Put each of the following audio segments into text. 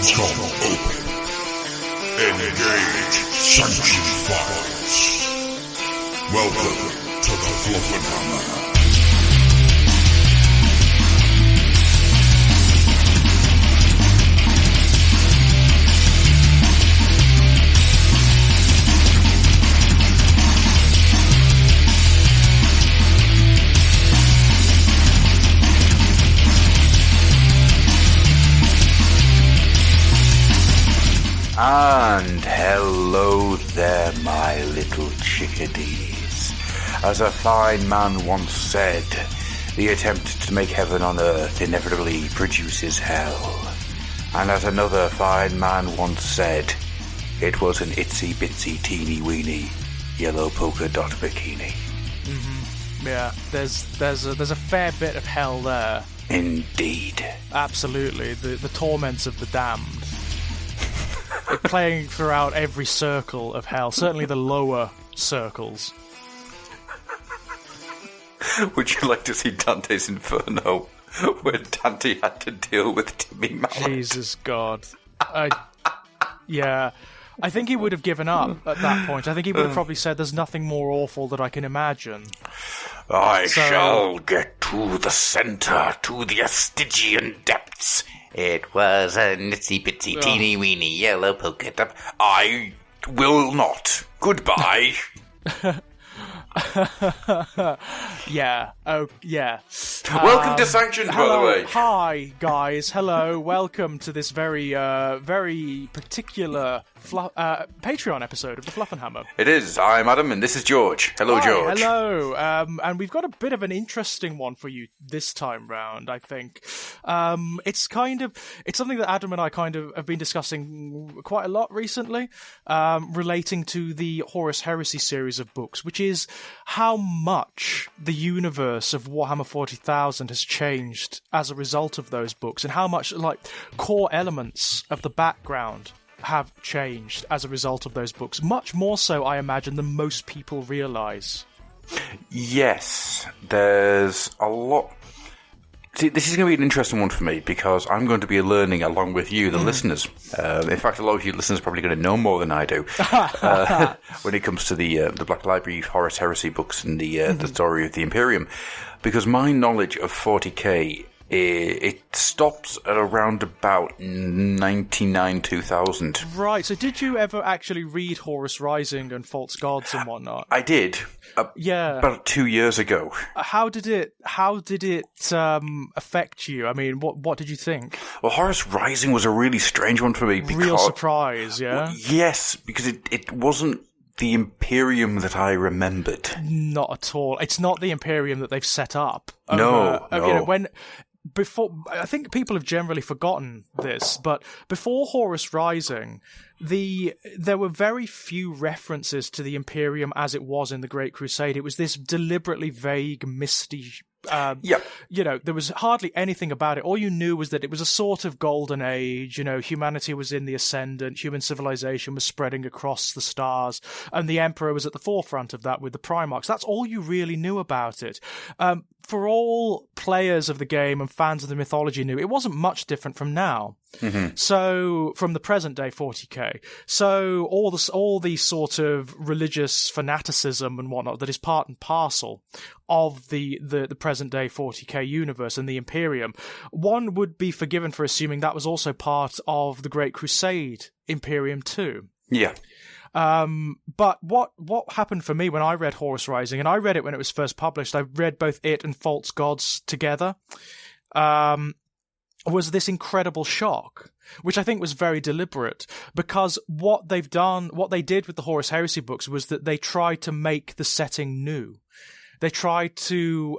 Gamescom open. Engage sanctioned files. Welcome to the Fluffenhammer. And hello there, my little chickadees. As a fine man once said, the attempt to make heaven on earth inevitably produces hell. And as another fine man once said, it was an itsy bitsy teeny weeny yellow polka dot bikini. Mm-hmm. Yeah, there's a fair bit of hell there. Indeed. Absolutely, the torments of the damned. Playing throughout every circle of hell, certainly the lower circles. Would you like to see Dante's Inferno, where Dante had to deal with Timmy Mallet? Jesus God. Yeah. I think he would have given up at that point. I think he would have probably said, there's nothing more awful that I can imagine. I shall get to the centre, to the Stygian depths. It was a nitsy-bitsy, teeny-weeny yellow polka dot. I will not. Goodbye. Yeah. Oh, yeah. Welcome to Sanctioned, by the way. Hi, guys. Hello. Welcome to this very, very particular Patreon episode of the Fluffenhammer. It is. I'm Adam, and this is George. Hello, George. Hello. And we've got a bit of an interesting one for you this time round, I think. It's something that Adam and I kind of have been discussing quite a lot recently, relating to the Horus Heresy series of books, which is how much the universe of Warhammer 40,000 has changed as a result of those books, and how much, core elements of the background have changed as a result of those books. Much more so, I imagine, than most people realise. Yes, there's a lot. See, this is going to be an interesting one for me, because I'm going to be learning along with you, the listeners. In fact, a lot of you listeners are probably going to know more than I do when it comes to the Black Library Horus Heresy books and the story of the Imperium. Because my knowledge of 40k, it stops at around about 99-2000. Right, so did you ever actually read Horus Rising and False Gods and whatnot? I did. About 2 years ago. How did it affect you? I mean, what did you think? Well, Horus Rising was a really strange one for me. Real surprise, yeah? Well, yes, because it wasn't the Imperium that I remembered. Not at all. It's not the Imperium that they've set up. No. Before, I think people have generally forgotten this, but before Horus Rising, there were very few references to the Imperium as it was in the Great Crusade. It was this deliberately vague, misty. There was hardly anything about it. All you knew was that it was a sort of golden age. Humanity was in the ascendant. Human civilization was spreading across the stars, and the Emperor was at the forefront of that with the Primarchs. That's all you really knew about it. For all players of the game and fans of the mythology knew, it wasn't much different from now. Mm-hmm. So, from the present day 40k. So, all the sort of religious fanaticism and whatnot that is part and parcel of the present day 40k universe and the Imperium, one would be forgiven for assuming that was also part of the Great Crusade Imperium too. Yeah. But what happened for me when I read Horus Rising, and I read it when it was first published, I read both it and False Gods together, was this incredible shock, which I think was very deliberate, because what they did with the Horus Heresy books was that they tried to make the setting new. They tried to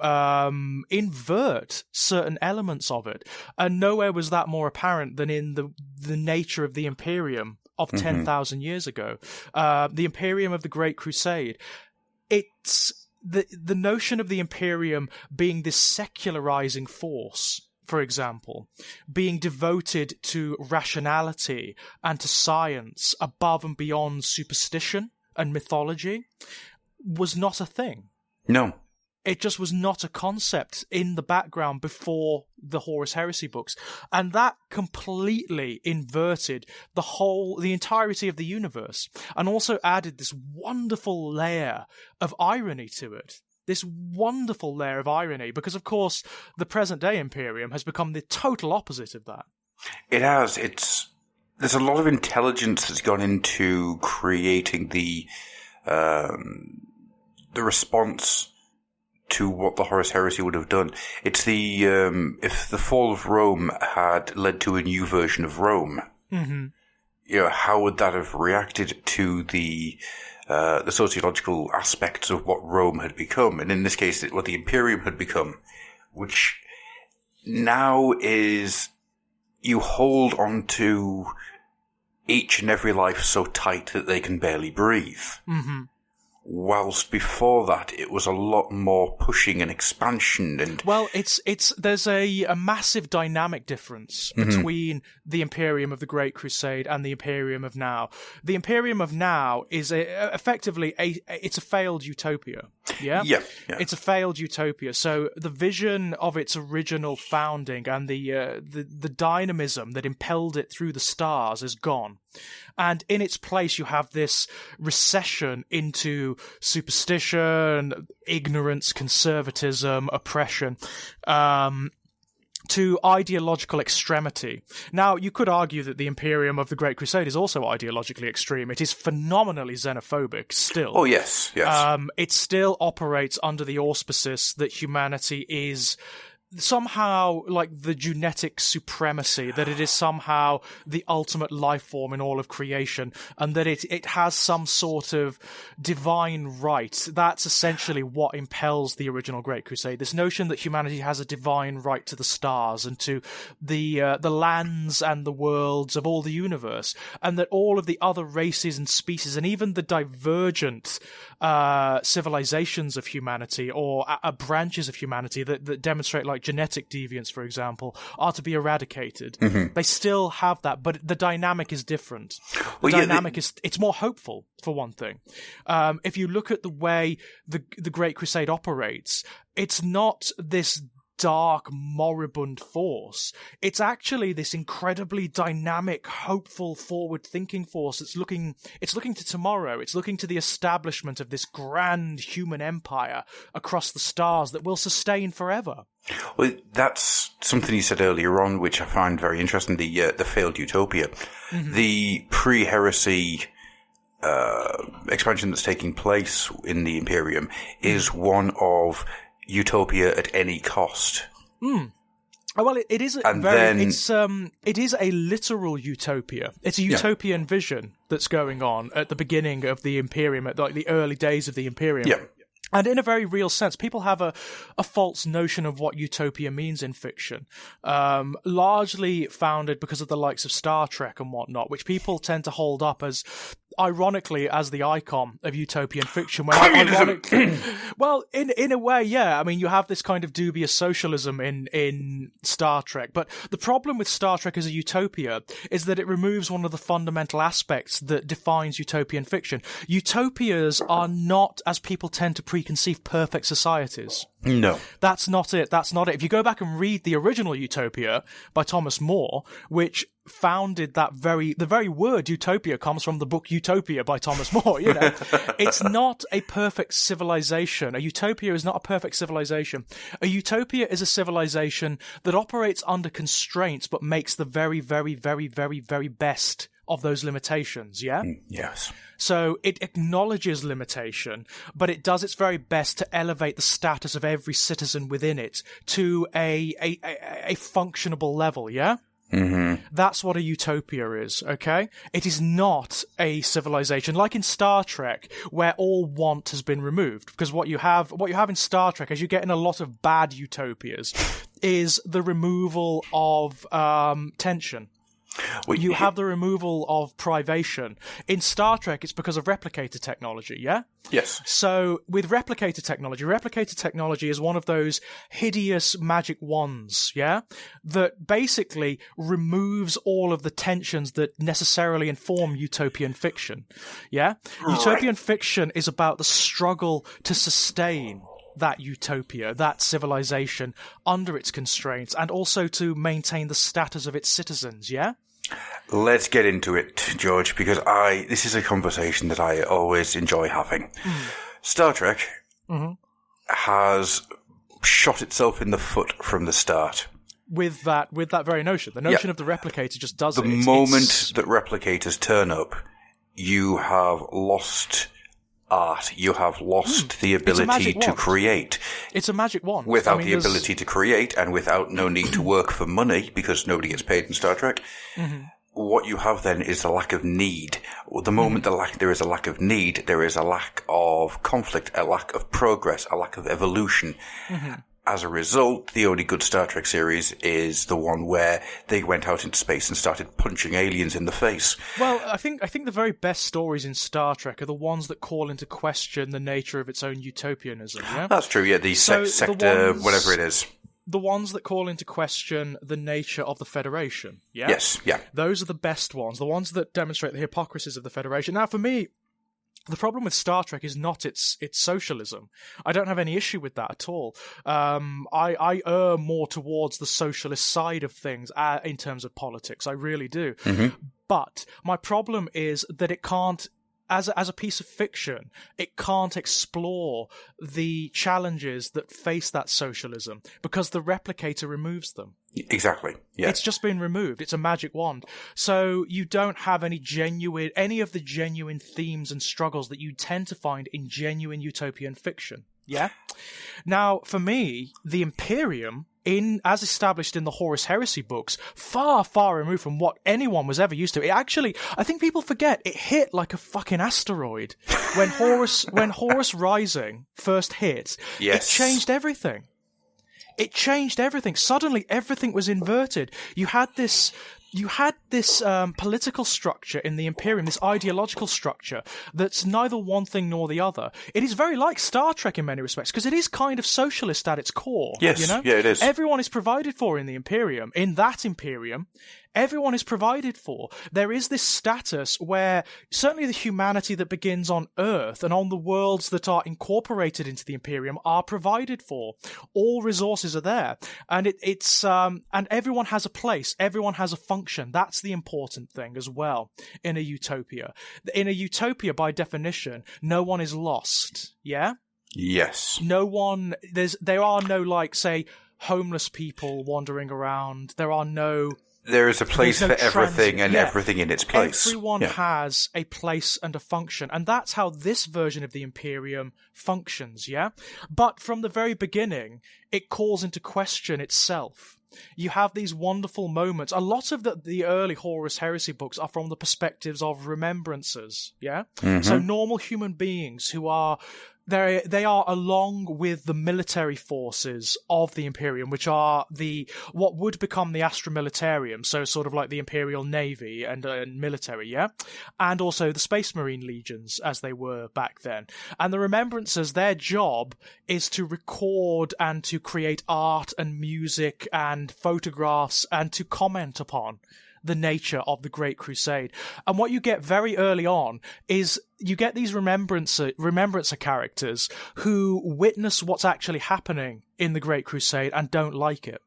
invert certain elements of it, and nowhere was that more apparent than in the nature of the Imperium of 10,000 years ago. The Imperium of the Great Crusade. It's the notion of the Imperium being this secularizing force, for example, being devoted to rationality and to science above and beyond superstition and mythology, was not a thing. No. It just was not a concept in the background before the Horus Heresy books. And that completely inverted the entirety of the universe, and also added this wonderful layer of irony to it. This wonderful layer of irony, because of course the present day Imperium has become the total opposite of that. It has. There's a lot of intelligence that's gone into creating the response to what the Horus Heresy would have done. It's if the fall of Rome had led to a new version of Rome, how would that have reacted to the sociological aspects of what Rome had become, and in this case, what the Imperium had become, which now is you hold on to each and every life so tight that they can barely breathe. Mm-hmm. Whilst before that, it was a lot more pushing and expansion and... Well, there's a massive dynamic difference between the Imperium of the Great Crusade and the Imperium of now. The Imperium of now is effectively it's a failed utopia. Yeah? Yeah. It's a failed utopia. So the vision of its original founding and the dynamism that impelled it through the stars is gone. And in its place, you have this recession into superstition, ignorance, conservatism, oppression, to ideological extremity. Now, you could argue that the Imperium of the Great Crusade is also ideologically extreme. It is phenomenally xenophobic still. Oh, yes. It still operates under the auspices that humanity is somehow like the genetic supremacy, that it is somehow the ultimate life form in all of creation, and that it has some sort of divine right. That's essentially what impels the original Great Crusade. This notion that humanity has a divine right to the stars and to the lands and the worlds of all the universe, and that all of the other races and species, and even the divergent civilizations of humanity or branches of humanity that demonstrate like genetic deviance, for example, are to be eradicated. Mm-hmm. They still have that, but the dynamic is different. It's more hopeful, for one thing. If you look at the way the Great Crusade operates, it's not this dark, moribund force. It's actually this incredibly dynamic, hopeful, forward-thinking force that's looking to tomorrow. It's looking to the establishment of this grand human empire across the stars that will sustain forever. Well, that's something you said earlier on, which I find very interesting, the failed utopia. Mm-hmm. The pre-heresy expansion that's taking place in the Imperium is one of utopia at any cost. Well, it is it is a literal utopia. It's a utopian vision that's going on at the beginning of the Imperium, at like the early days of the Imperium. Yeah. And in a very real sense, people have a false notion of what utopia means in fiction, largely founded because of the likes of Star Trek and whatnot, which people tend to hold up as, ironically, as the icon of utopian fiction. Well, in a way, yeah. I mean, you have this kind of dubious socialism in Star Trek, but the problem with Star Trek as a utopia is that it removes one of the fundamental aspects that defines utopian fiction. Utopias are not, as people tend to preconceive, perfect societies. No. That's not it. If you go back and read the original Utopia by Thomas More, which founded the very word utopia comes from the book Utopia by Thomas More, you know. It's not a perfect civilization. A utopia is not a perfect civilization. A utopia is a civilization that operates under constraints but makes the very, very, very, very, very best of those limitations, yeah? Yes. So it acknowledges limitation, but it does its very best to elevate the status of every citizen within it to a functionable level, yeah? Mm-hmm. That's what a utopia is, okay? It is not a civilization like in Star Trek, where all want has been removed. Because what you have in Star Trek, as you get in a lot of bad utopias, is the removal of tension. Well, you have the removal of privation. In Star Trek, it's because of replicator technology, yeah? Yes. So, with replicator technology is one of those hideous magic wands, yeah? That basically removes all of the tensions that necessarily inform utopian fiction, yeah? Right. Utopian fiction is about the struggle to sustain that utopia, that civilization, under its constraints, and also to maintain the status of its citizens, yeah? Let's get into it, George, because this is a conversation that I always enjoy having. Star Trek has shot itself in the foot from the start. With that very notion. The notion of the replicator just does it. The moment that replicators turn up, you have lost art. You have lost the ability to create. It's a magic wand. Without the ability to create and without no need to work for money, because nobody gets paid in Star Trek, what you have then is a lack of need. The moment there is a lack of need, there is a lack of conflict, a lack of progress, a lack of evolution. As a result, the only good Star Trek series is the one where they went out into space and started punching aliens in the face. Well, I think the very best stories in Star Trek are the ones that call into question the nature of its own utopianism, yeah? That's true, yeah, the sector, whatever it is. The ones that call into question the nature of the Federation, yeah? Yes, yeah. Those are the best ones, the ones that demonstrate the hypocrisies of the Federation. Now, for me, the problem with Star Trek is not its socialism. I don't have any issue with that at all. I err more towards the socialist side of things in terms of politics. I really do. But my problem is that it can't, as a piece of fiction, it can't explore the challenges that face that socialism because the replicator removes them. Exactly. Yeah. It's just been removed. It's a magic wand. So you don't have any of the genuine themes and struggles that you tend to find in genuine utopian fiction. Yeah? Now, for me, the Imperium, as established in the Horus Heresy books, far, far removed from what anyone was ever used to. It actually, I think people forget, it hit like a fucking asteroid. When Horus Rising first hit, it changed everything. It changed everything. Suddenly, everything was inverted. You had this political structure in the Imperium, this ideological structure that's neither one thing nor the other. It is very like Star Trek in many respects, because it is kind of socialist at its core. Yes, you know? Yeah, it is. Everyone is provided for in the Imperium. In that Imperium, everyone is provided for. There is this status where certainly the humanity that begins on Earth and on the worlds that are incorporated into the Imperium are provided for. All resources are there. And and everyone has a place. Everyone has a function. That's the important thing as well in a utopia. In a utopia, by definition, no one is lost. Yeah? Yes. There are no, like, say, homeless people wandering around. There is a place for everything and everything in its place. Everyone has a place and a function, and that's how this version of the Imperium functions, yeah? But from the very beginning, it calls into question itself. You have these wonderful moments. A lot of the early Horus Heresy books are from the perspectives of remembrancers, yeah? So normal human beings who are... They are along with the military forces of the Imperium, which are what would become the Astra Militarium, so sort of like the Imperial Navy and military, yeah? And also the Space Marine Legions, as they were back then. And the Remembrancers, their job is to record and to create art and music and photographs and to comment upon the nature of the Great Crusade. And what you get very early on is you get these remembrancer characters who witness what's actually happening in the Great Crusade and don't like it.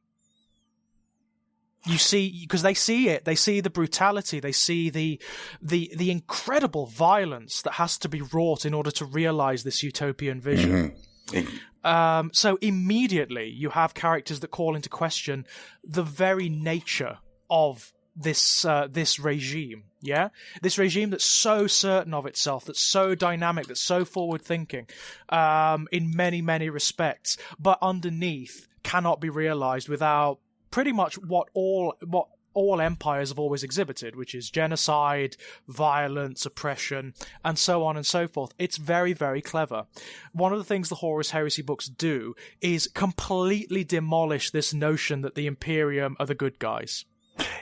You see, because they see it, they see the brutality, they see the incredible violence that has to be wrought in order to realize this utopian vision. So immediately you have characters that call into question the very nature of this regime, yeah? This regime that's so certain of itself, that's so dynamic, that's so forward-thinking, in many, many respects, but underneath cannot be realized without pretty much what all empires have always exhibited, which is genocide, violence, oppression, and so on and so forth. It's very, very clever. One of the things the Horus Heresy books do is completely demolish this notion that the Imperium are the good guys.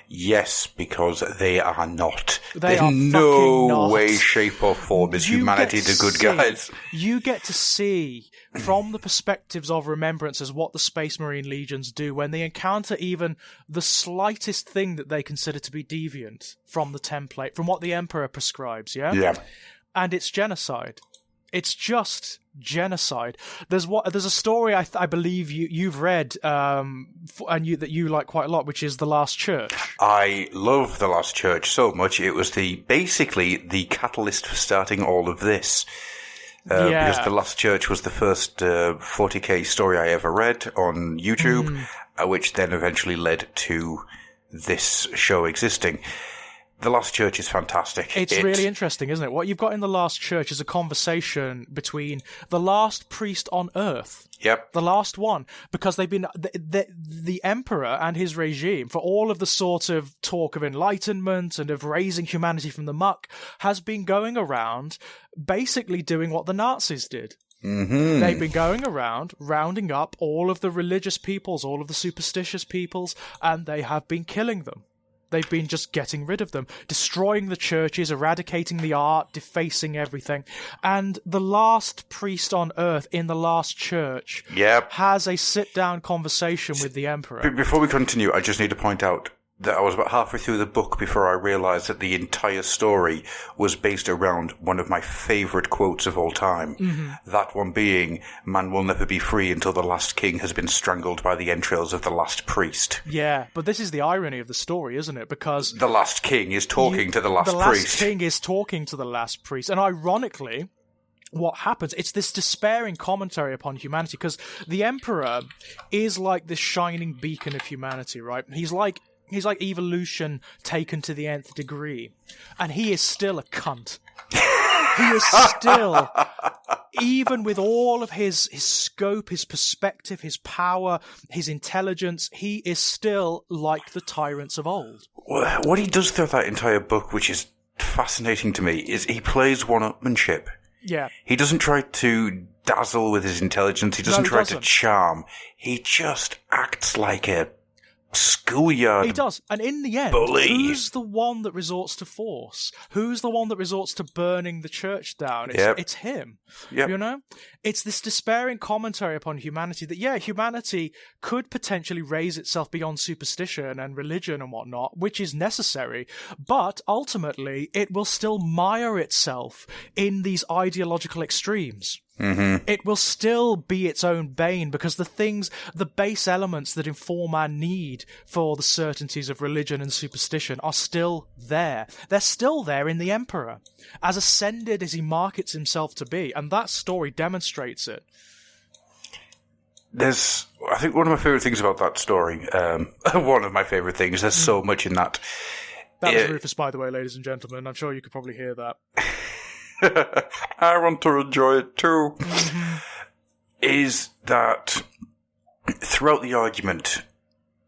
Yes, because they are not. They are in no way, shape, or form is humanity the good guys. You get to see, from the perspectives of remembrancers, what the Space Marine Legions do when they encounter even the slightest thing that they consider to be deviant from the template, from what the Emperor prescribes, yeah? Yeah. And it's genocide. It's just genocide. There's a story I believe you've read that you like quite a lot, which is The Last Church. I love The Last Church so much. It was basically the catalyst for starting all of this. Because The Last Church was the first 40k story I ever read on YouTube, which then eventually led to this show existing. The Last Church is fantastic. It's really interesting, isn't it? What you've got in The Last Church is a conversation between the last priest on Earth. Yep. The last one. Because they've been... The Emperor and his regime, for all of the sort of talk of enlightenment and of raising humanity from the muck, has been going around basically doing what the Nazis did. Mm-hmm. They've been going around rounding up all of the religious peoples, all of the superstitious peoples, and they have been killing them. They've been just getting rid of them, destroying the churches, eradicating the art, defacing everything. And the last priest on Earth in The Last Church has a sit-down conversation with the Emperor. Before we continue, I just need to point out that I was about halfway through the book before I realized that the entire story was based around one of my favorite quotes of all time. Mm-hmm. That one being, "Man will never be free until the last king has been strangled by the entrails of the last priest." Yeah, but this is the irony of the story, isn't it? Because the last king is talking to the last priest. The last king is talking to the last priest. And ironically, what happens, it's this despairing commentary upon humanity, because the Emperor is like this shining beacon of humanity, right? He's like evolution taken to the nth degree. And he is still a cunt. He is still, even with all of his scope, his perspective, his power, his intelligence, he is still like the tyrants of old. What he does throughout that entire book, which is fascinating to me, is he plays one-upmanship. Yeah. He doesn't try to dazzle with his intelligence. He doesn't try to charm. He just acts like a schoolyard. He does. And in the end, bully. Who's the one that resorts to force? Who's the one that resorts to burning the church down? It's him. Yep. You know? It's this despairing commentary upon humanity that, humanity could potentially raise itself beyond superstition and religion and whatnot, which is necessary, but ultimately it will still mire itself in these ideological extremes. Mm-hmm. It will still be its own bane, because the base elements that inform our need for the certainties of religion and superstition are still there. They're still there in the Emperor, as ascended as he markets himself to be, and that story demonstrates it. I think one of my favourite things about that story, one of my favourite things, there's so much in that. That was Rufus, by the way, ladies and gentlemen. I'm sure you could probably hear that. I want to enjoy it too. Mm-hmm. Is that throughout the argument,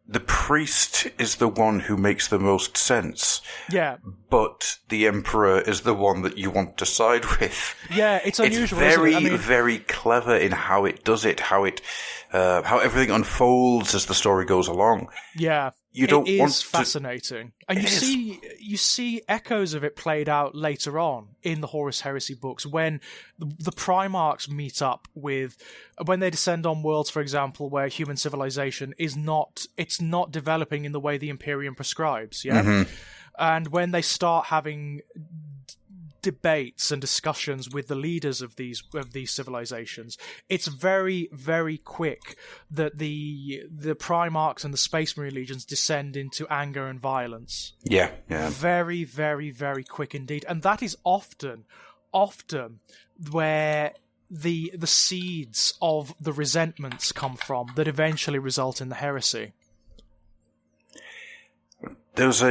the priest is the one who makes the most sense. Yeah. But the Emperor is the one that you want to side with. Yeah, it's unusual. It's very, isn't it? very clever in how it does it, how everything unfolds as the story goes along. Yeah. It is fascinating. And you see echoes of it played out later on in the Horus Heresy books, when the Primarchs meet up when they descend on worlds, for example, where human civilization is not developing in the way the Imperium prescribes, yeah? Mm-hmm. And when they start having debates and discussions with the leaders of these civilizations, it's very, very quick that the Primarchs and the Space Marine legions descend into anger and violence. Yeah. Very, very, very quick indeed. And that is often where the seeds of the resentments come from that eventually result in the heresy. There's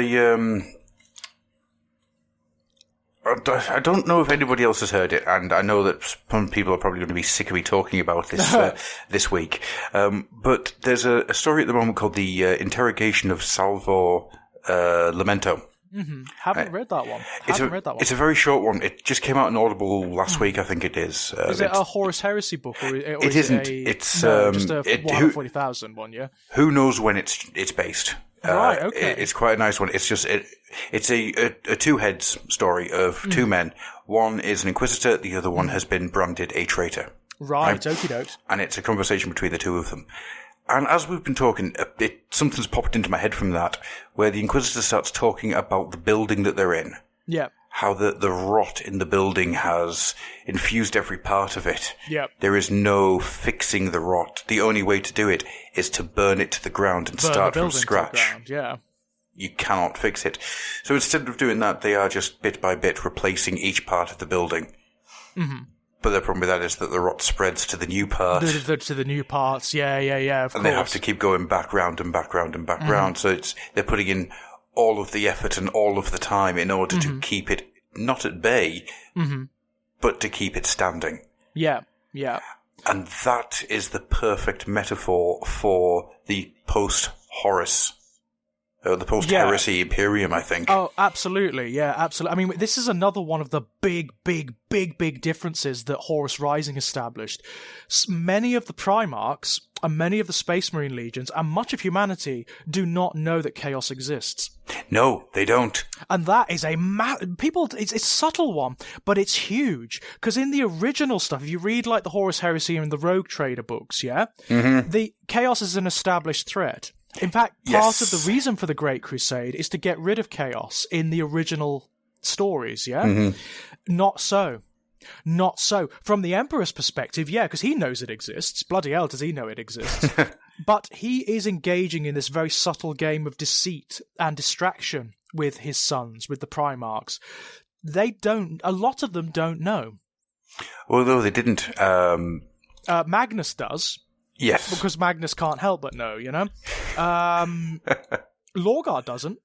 I don't know if anybody else has heard it, and I know that some people are probably going to be sick of me talking about this this week. But there's a story at the moment called The Interrogation of Salvor Lamento. Mm-hmm. Haven't read that one. It's a very short one. It just came out in Audible last week, I think it is. Is it a Horus Heresy book? Or it isn't. It's just a 140,000 one, yeah? Who knows when it's based? Right, okay. It's quite a nice one. It's just it's a two heads story of two men. One is an inquisitor, the other one has been branded a traitor. Right, okie doke. And it's a conversation between the two of them. And as we've been talking, something's popped into my head from that, where the inquisitor starts talking about the building that they're in. Yeah. how the rot in the building has infused every part of it. Yep. There is no fixing the rot. The only way to do it is to burn it to the ground and start from scratch. Yeah. You cannot fix it. So instead of doing that, they are just bit by bit replacing each part of the building. Mm-hmm. But the problem with that is that the rot spreads to the new part. To the new parts, yeah, of course. And they have to keep going back round and back round and back round. So they're putting in all of the effort and all of the time in order to keep it not at bay, but to keep it standing. Yeah. And that is the perfect metaphor for the post-Horus. The post-Heresy Imperium, I think. Oh, absolutely. Yeah, absolutely. I mean, this is another one of the big differences that Horus Rising established. Many of the Primarchs and many of the Space Marine Legions and much of humanity do not know that chaos exists. No, they don't. And that is it's a subtle one, but it's huge. Because in the original stuff, if you read like the Horus Heresy and the Rogue Trader books, the chaos is an established threat. In fact, part of the reason for the Great Crusade is to get rid of chaos in the original stories, Not so. Not so. From the Emperor's perspective, because he knows it exists. Bloody hell does he know it exists. But he is engaging in this very subtle game of deceit and distraction with his sons, with the Primarchs. A lot of them don't know. Although they didn't. Magnus does. Yes. Because Magnus can't help but know, Lorgar doesn't.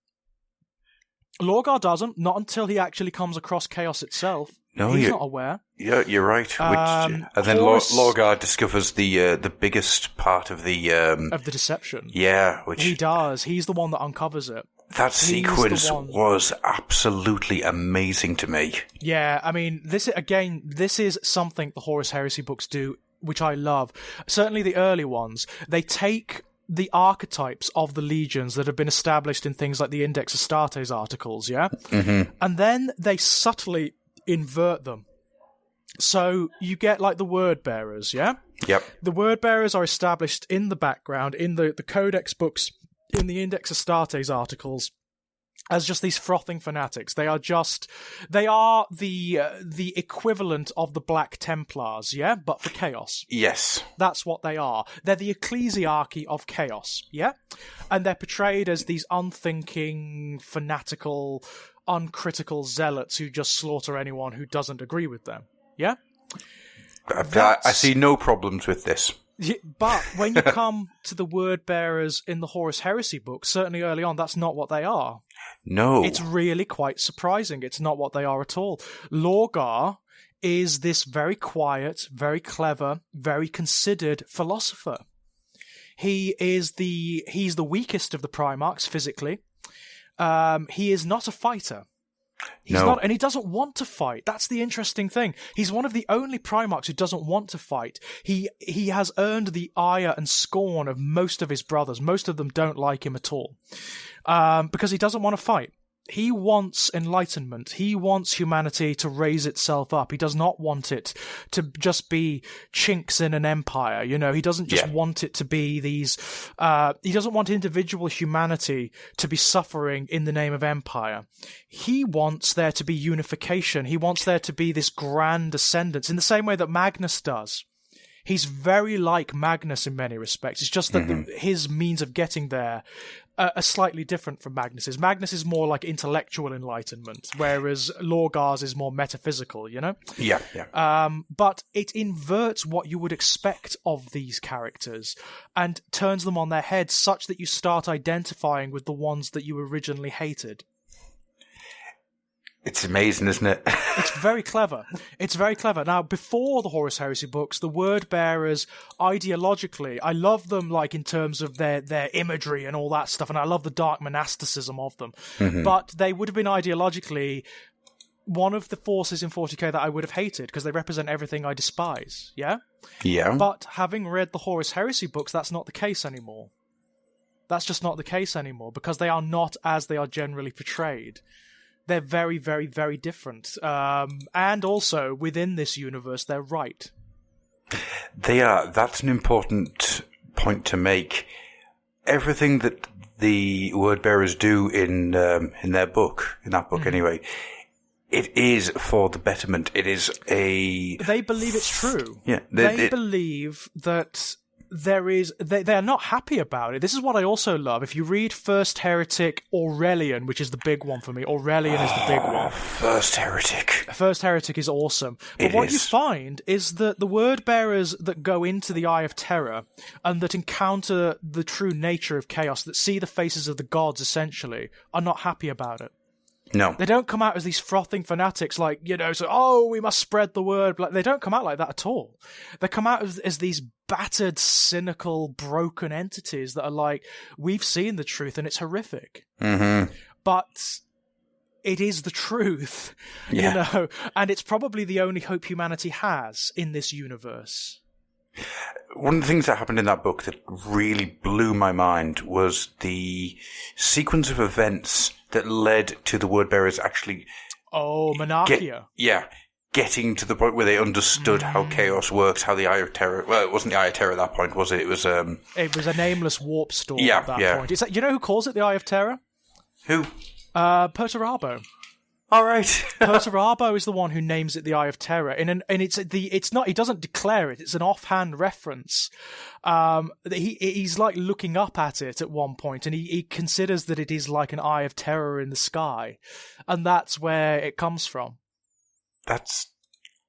Not until he actually comes across chaos itself. No, he's not aware. Yeah, you're right. And then Lorgar discovers the biggest part of the deception. Yeah, which he does. He's the one that uncovers it. That sequence was absolutely amazing to me. Yeah, I mean, this is something the Horus Heresy books do, which I love. Certainly the early ones. They take the archetypes of the legions that have been established in things like the Index Astartes articles, and then they subtly invert them. So you get like the word bearers, Yep. The word bearers are established in the background, in the Codex books, in the Index Astartes articles, as just these frothing fanatics. They are the equivalent of the Black Templars, but for chaos. Yes. That's what they are. They're the ecclesiarchy of chaos, And they're portrayed as these unthinking, fanatical, uncritical zealots who just slaughter anyone who doesn't agree with them, I see no problems with this. But when you come to the word bearers in the Horus Heresy book, certainly early on, that's not what they are. No. It's really quite surprising. It's not what they are at all. Lorgar is this very quiet, very clever, very considered philosopher. He's the weakest of the Primarchs physically. He is not a fighter. He's not, and he doesn't want to fight. That's the interesting thing. He's one of the only Primarchs who doesn't want to fight. He has earned the ire and scorn of most of his brothers. Most of them don't like him at all, because he doesn't want to fight. He wants enlightenment. He wants humanity to raise itself up. He does not want it to just be chinks in an empire. He doesn't just want it to be these, he doesn't want individual humanity to be suffering in the name of empire. He wants there to be unification. He wants there to be this grand ascendance in the same way that Magnus does. He's very like Magnus in many respects. It's just that his means of getting there are slightly different from Magnus's. Magnus is more like intellectual enlightenment, whereas Lorgar's is more metaphysical, Yeah. But it inverts what you would expect of these characters and turns them on their heads such that you start identifying with the ones that you originally hated. It's amazing, isn't it? It's very clever. It's very clever. Now, before the Horus Heresy books, the word bearers, ideologically, I love them like in terms of their imagery and all that stuff, and I love the dark monasticism of them. But they would have been ideologically one of the forces in 40k that I would have hated, because they represent everything I despise, Yeah. But having read the Horus Heresy books, that's not the case anymore. That's just not the case anymore, because they are not as they are generally portrayed. They're very, very, very different. And also, within this universe, they're right. They are. That's an important point to make. Everything that the word bearers do in that book anyway, It is for the betterment. It is a... They believe it's true. Yeah. They believe that they are not happy about it. This is what I also love. If you read First Heretic, Aurelian, which is the big one for me. Aurelian is the big one. First Heretic. First Heretic is awesome. But what you find is that the word bearers that go into the Eye of Terror and that encounter the true nature of chaos, that see the faces of the gods, essentially, are not happy about it. No. They don't come out as these frothing fanatics like, we must spread the word. Like, they don't come out like that at all. They come out as these battered, cynical, broken entities that are like, we've seen the truth and it's horrific. Mm-hmm. But it is the truth, and it's probably the only hope humanity has in this universe. One of the things that happened in that book that really blew my mind was the sequence of events that led to the word-bearers actually... Oh, Monarchia. Getting to the point where they understood how chaos works, how the Eye of Terror... Well, it wasn't the Eye of Terror at that point, was it? It was a nameless warp storm at that point. You know who calls it the Eye of Terror? Who? Perturabo. All right. Perturabo is the one who names it the Eye of Terror, and it's not. He doesn't declare it. It's an offhand reference. He's like looking up at it at one point, and he considers that it is like an Eye of Terror in the sky, and that's where it comes from. That's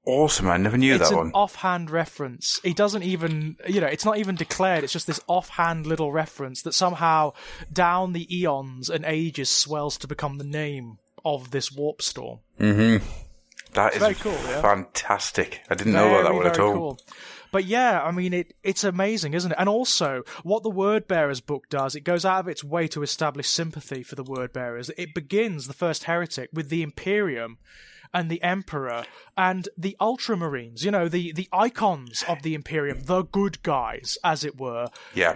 awesome. I never knew that one. It's an offhand reference. He doesn't even, it's not even declared. It's just this offhand little reference that somehow down the eons and ages swells to become the name of this warp storm. Mm-hmm. That is very cool, fantastic. I didn't know about that one at all. Cool. But yeah, I mean, it's amazing, isn't it? And also, what the Word Bearers book does, it goes out of its way to establish sympathy for the Word Bearers. It begins, the First Heretic, with the Imperium and the Emperor and the Ultramarines, the icons of the Imperium, the good guys, as it were,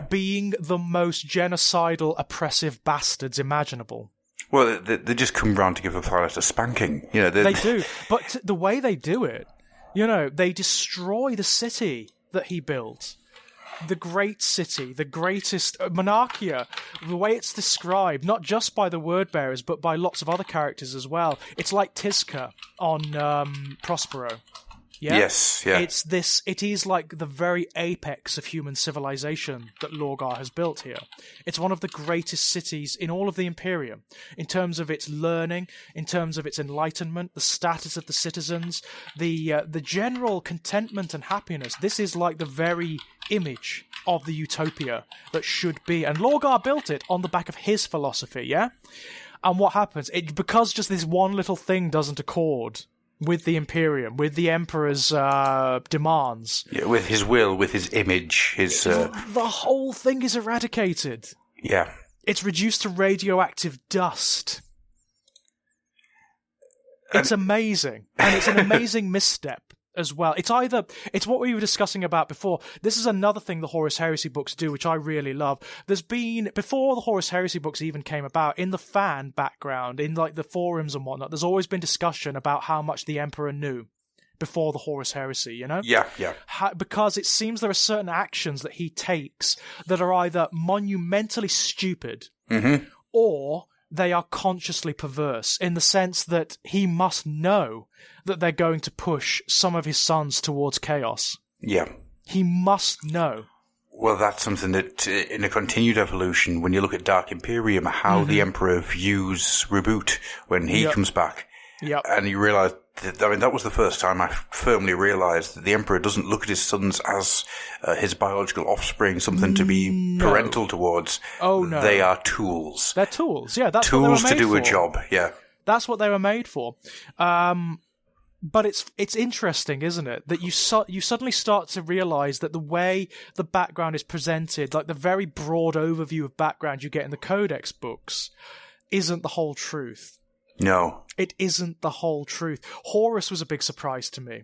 being the most genocidal, oppressive bastards imaginable. Well, they just come round to give the planet a spanking. They do. But the way they do it, they destroy the city that he built. The great city, the greatest Monarchia, the way it's described, not just by the word bearers, but by lots of other characters as well. It's like Tizca on Prospero. Yeah? Yes, yeah. It is like the very apex of human civilization that Lorgar has built here. It's one of the greatest cities in all of the Imperium, in terms of its learning, in terms of its enlightenment, the status of the citizens, the general contentment and happiness. This is like the very image of the utopia that should be. And Lorgar built it on the back of his philosophy, yeah? And what happens? Because just this one little thing doesn't accord with the Imperium, with the Emperor's demands. Yeah, with his will, with his image, the whole thing is eradicated. Yeah. It's reduced to radioactive dust. It's amazing. And it's an amazing misstep as well. It's what we were discussing about before. This is another thing the Horus Heresy books do, which I really love. Before the Horus Heresy books even came about, in the fan background, in like the forums and whatnot, there's always been discussion about how much the Emperor knew before the Horus Heresy, Yeah. Because it seems there are certain actions that he takes that are either monumentally stupid or they are consciously perverse, in the sense that he must know that they're going to push some of his sons towards chaos. Yeah. He must know. Well, that's something that, in a continued evolution, when you look at Dark Imperium, how the Emperor views Reboot when he comes back. Yep. And you realise that was the first time I firmly realised that the Emperor doesn't look at his sons as his biological offspring, something to be parental towards. Oh, no. They are tools. They're tools, yeah. That's tools what they were made to do for. a job, yeah. That's what they were made for. But it's interesting, isn't it, that you suddenly start to realise that the way the background is presented, like the very broad overview of background you get in the Codex books, isn't the whole truth. No. It isn't the whole truth. Horus was a big surprise to me.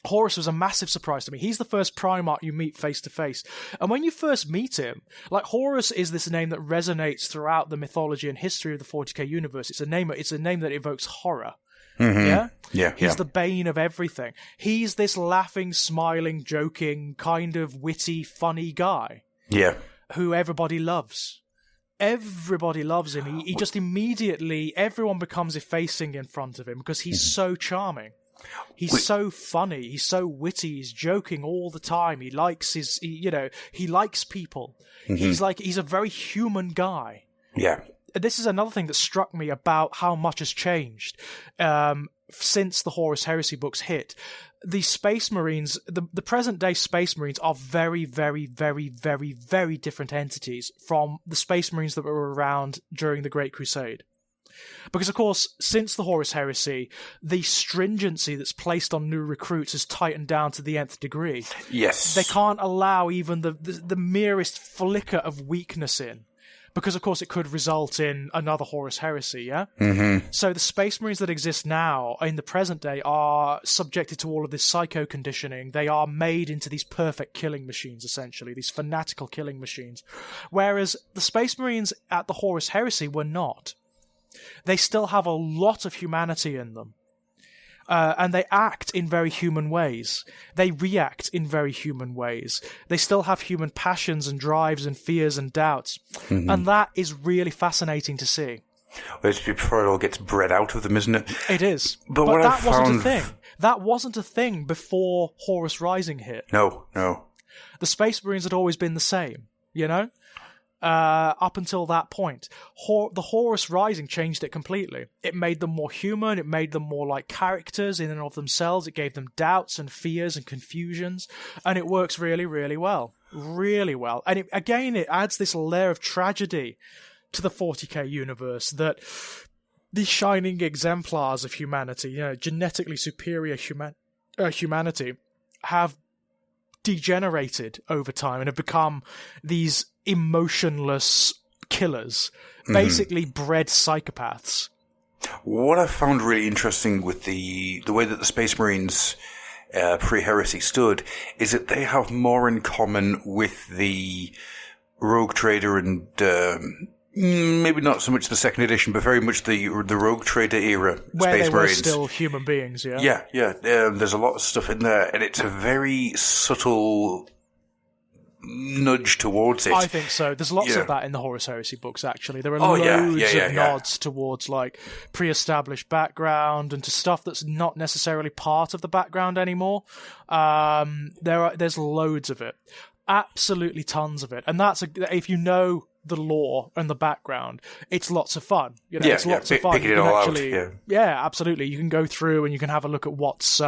Horus was a massive surprise to me. He's the first Primarch you meet face to face. And when you first meet him, like, Horus is this name that resonates throughout the mythology and history of the 40k universe. It's a name that evokes horror. Mm-hmm. Yeah? He's the bane of everything. He's this laughing, smiling, joking, kind of witty, funny guy. Yeah. Who everybody loves. everybody loves him. He just immediately, everyone becomes effacing in front of him because he's so charming. He's so funny. He's so witty. He's joking all the time. He likes he likes people. He's a very human guy. Yeah. This is another thing that struck me about how much has changed since the Horus Heresy books hit. The Space Marines, the present-day Space Marines are very, very, very, very, very different entities from the Space Marines that were around during the Great Crusade. Because, of course, since the Horus Heresy, the stringency that's placed on new recruits has tightened down to the nth degree. Yes. They can't allow even the merest flicker of weakness in. Because, of course, it could result in another Horus Heresy, yeah? Mm-hmm. So the Space Marines that exist now, in the present day, are subjected to all of this psycho conditioning. They are made into these perfect killing machines, essentially, these fanatical killing machines. Whereas the Space Marines at the Horus Heresy were not. They still have a lot of humanity in them. And they act in very human ways. They react in very human ways. They still have human passions and drives and fears and doubts. Mm-hmm. And that is really fascinating to see. Well, it's before it all gets bred out of them, isn't it? It is. But that wasn't a thing. That wasn't a thing before Horus Rising hit. No. The Space Marines had always been the same, you know? Up until that point. The Horus Rising changed it completely. It made them more human, it made them more like characters in and of themselves, it gave them doubts and fears and confusions, and it works really, really well. Really well. And it adds this layer of tragedy to the 40k universe that these shining exemplars of humanity, genetically superior humanity, have degenerated over time and have become these emotionless killers, basically bred psychopaths. What I found really interesting with the way that the Space Marines pre-Heresy stood is that they have more in common with the Rogue Trader and maybe not so much the second edition, but very much the Rogue Trader era where Space they were Marines. still human beings, yeah. Yeah. There's a lot of stuff in there, and it's a very subtle nudge towards it. I think so. There's lots of that in the Horus Heresy books, actually. There are loads of nods towards like pre-established background and to stuff that's not necessarily part of the background anymore. There's loads of it. Absolutely tons of it. And if you know the lore and the background, it's lots of fun. It's lots of fun. Picking it all out. Yeah, absolutely. You can go through and you can have a look at what's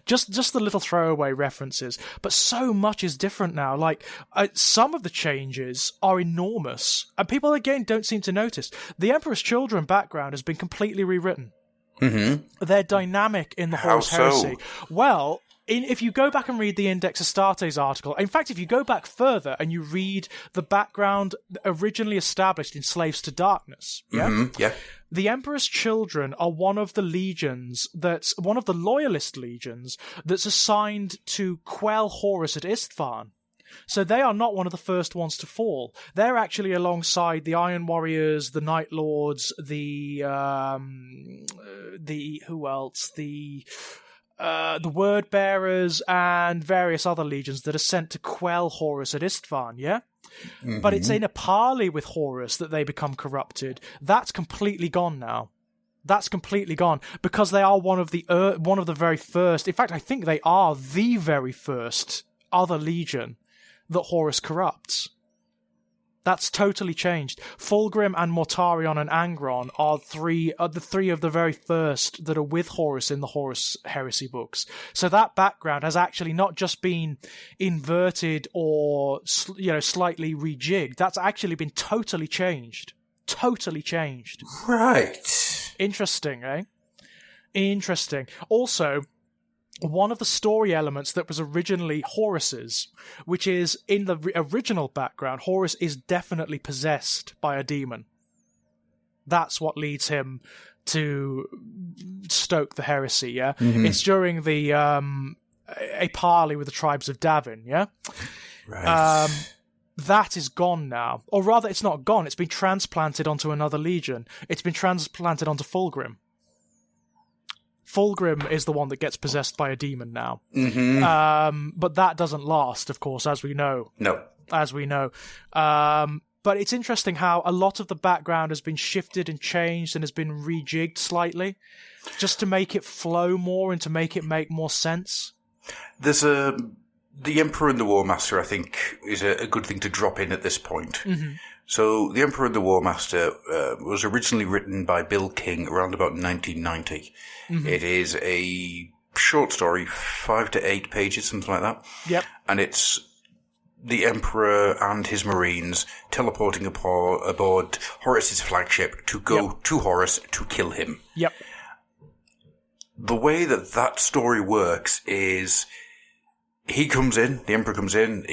just the little throwaway references. But so much is different now. Like some of the changes are enormous, and people again don't seem to notice. The Emperor's Children background has been completely rewritten. Mm-hmm. They're dynamic in the Horus Heresy. Well, if you go back and read the Index Astartes article, in fact, if you go back further and you read the background originally established in Slaves to Darkness, the Emperor's Children are one of the loyalist legions that's assigned to quell Horus at Isstvan. So they are not one of the first ones to fall. They're actually alongside the Iron Warriors, the Night Lords, the Word Bearers, and various other legions that are sent to quell Horus at Isstvan, yeah? Mm-hmm. But it's in a parley with Horus that they become corrupted. That's completely gone now. That's completely gone, because they are one of the very first, in fact, I think they are the very first other legion that Horus corrupts. That's totally changed. Fulgrim and Mortarion and Angron are the three of the very first that are with Horus in the Horus Heresy books. So that background has actually not just been inverted or slightly rejigged. That's actually been totally changed. Totally changed. Right. Interesting, eh? Interesting. Also, one of the story elements that was originally Horus's, which is in the original background, Horus is definitely possessed by a demon. That's what leads him to stoke the heresy, yeah? Mm-hmm. It's during a parley with the tribes of Davin, yeah? Right. That is gone now. Or rather, it's not gone. It's been transplanted onto another legion. It's been transplanted onto Fulgrim. Fulgrim is the one that gets possessed by a demon now. Mm-hmm. But that doesn't last, of course, as we know. No. As we know. But it's interesting how a lot of the background has been shifted and changed and has been rejigged slightly, just to make it flow more and to make it make more sense. There's the Emperor and the War Master, I think, is a good thing to drop in at this point. Mm-hmm. So, The Emperor and the War Master was originally written by Bill King around about 1990. Mm-hmm. It is a short story, 5 to 8 pages, something like that. Yep. And it's the Emperor and his Marines teleporting aboard Horus's flagship to go to Horus to kill him. Yep. The way that story works is the Emperor comes in,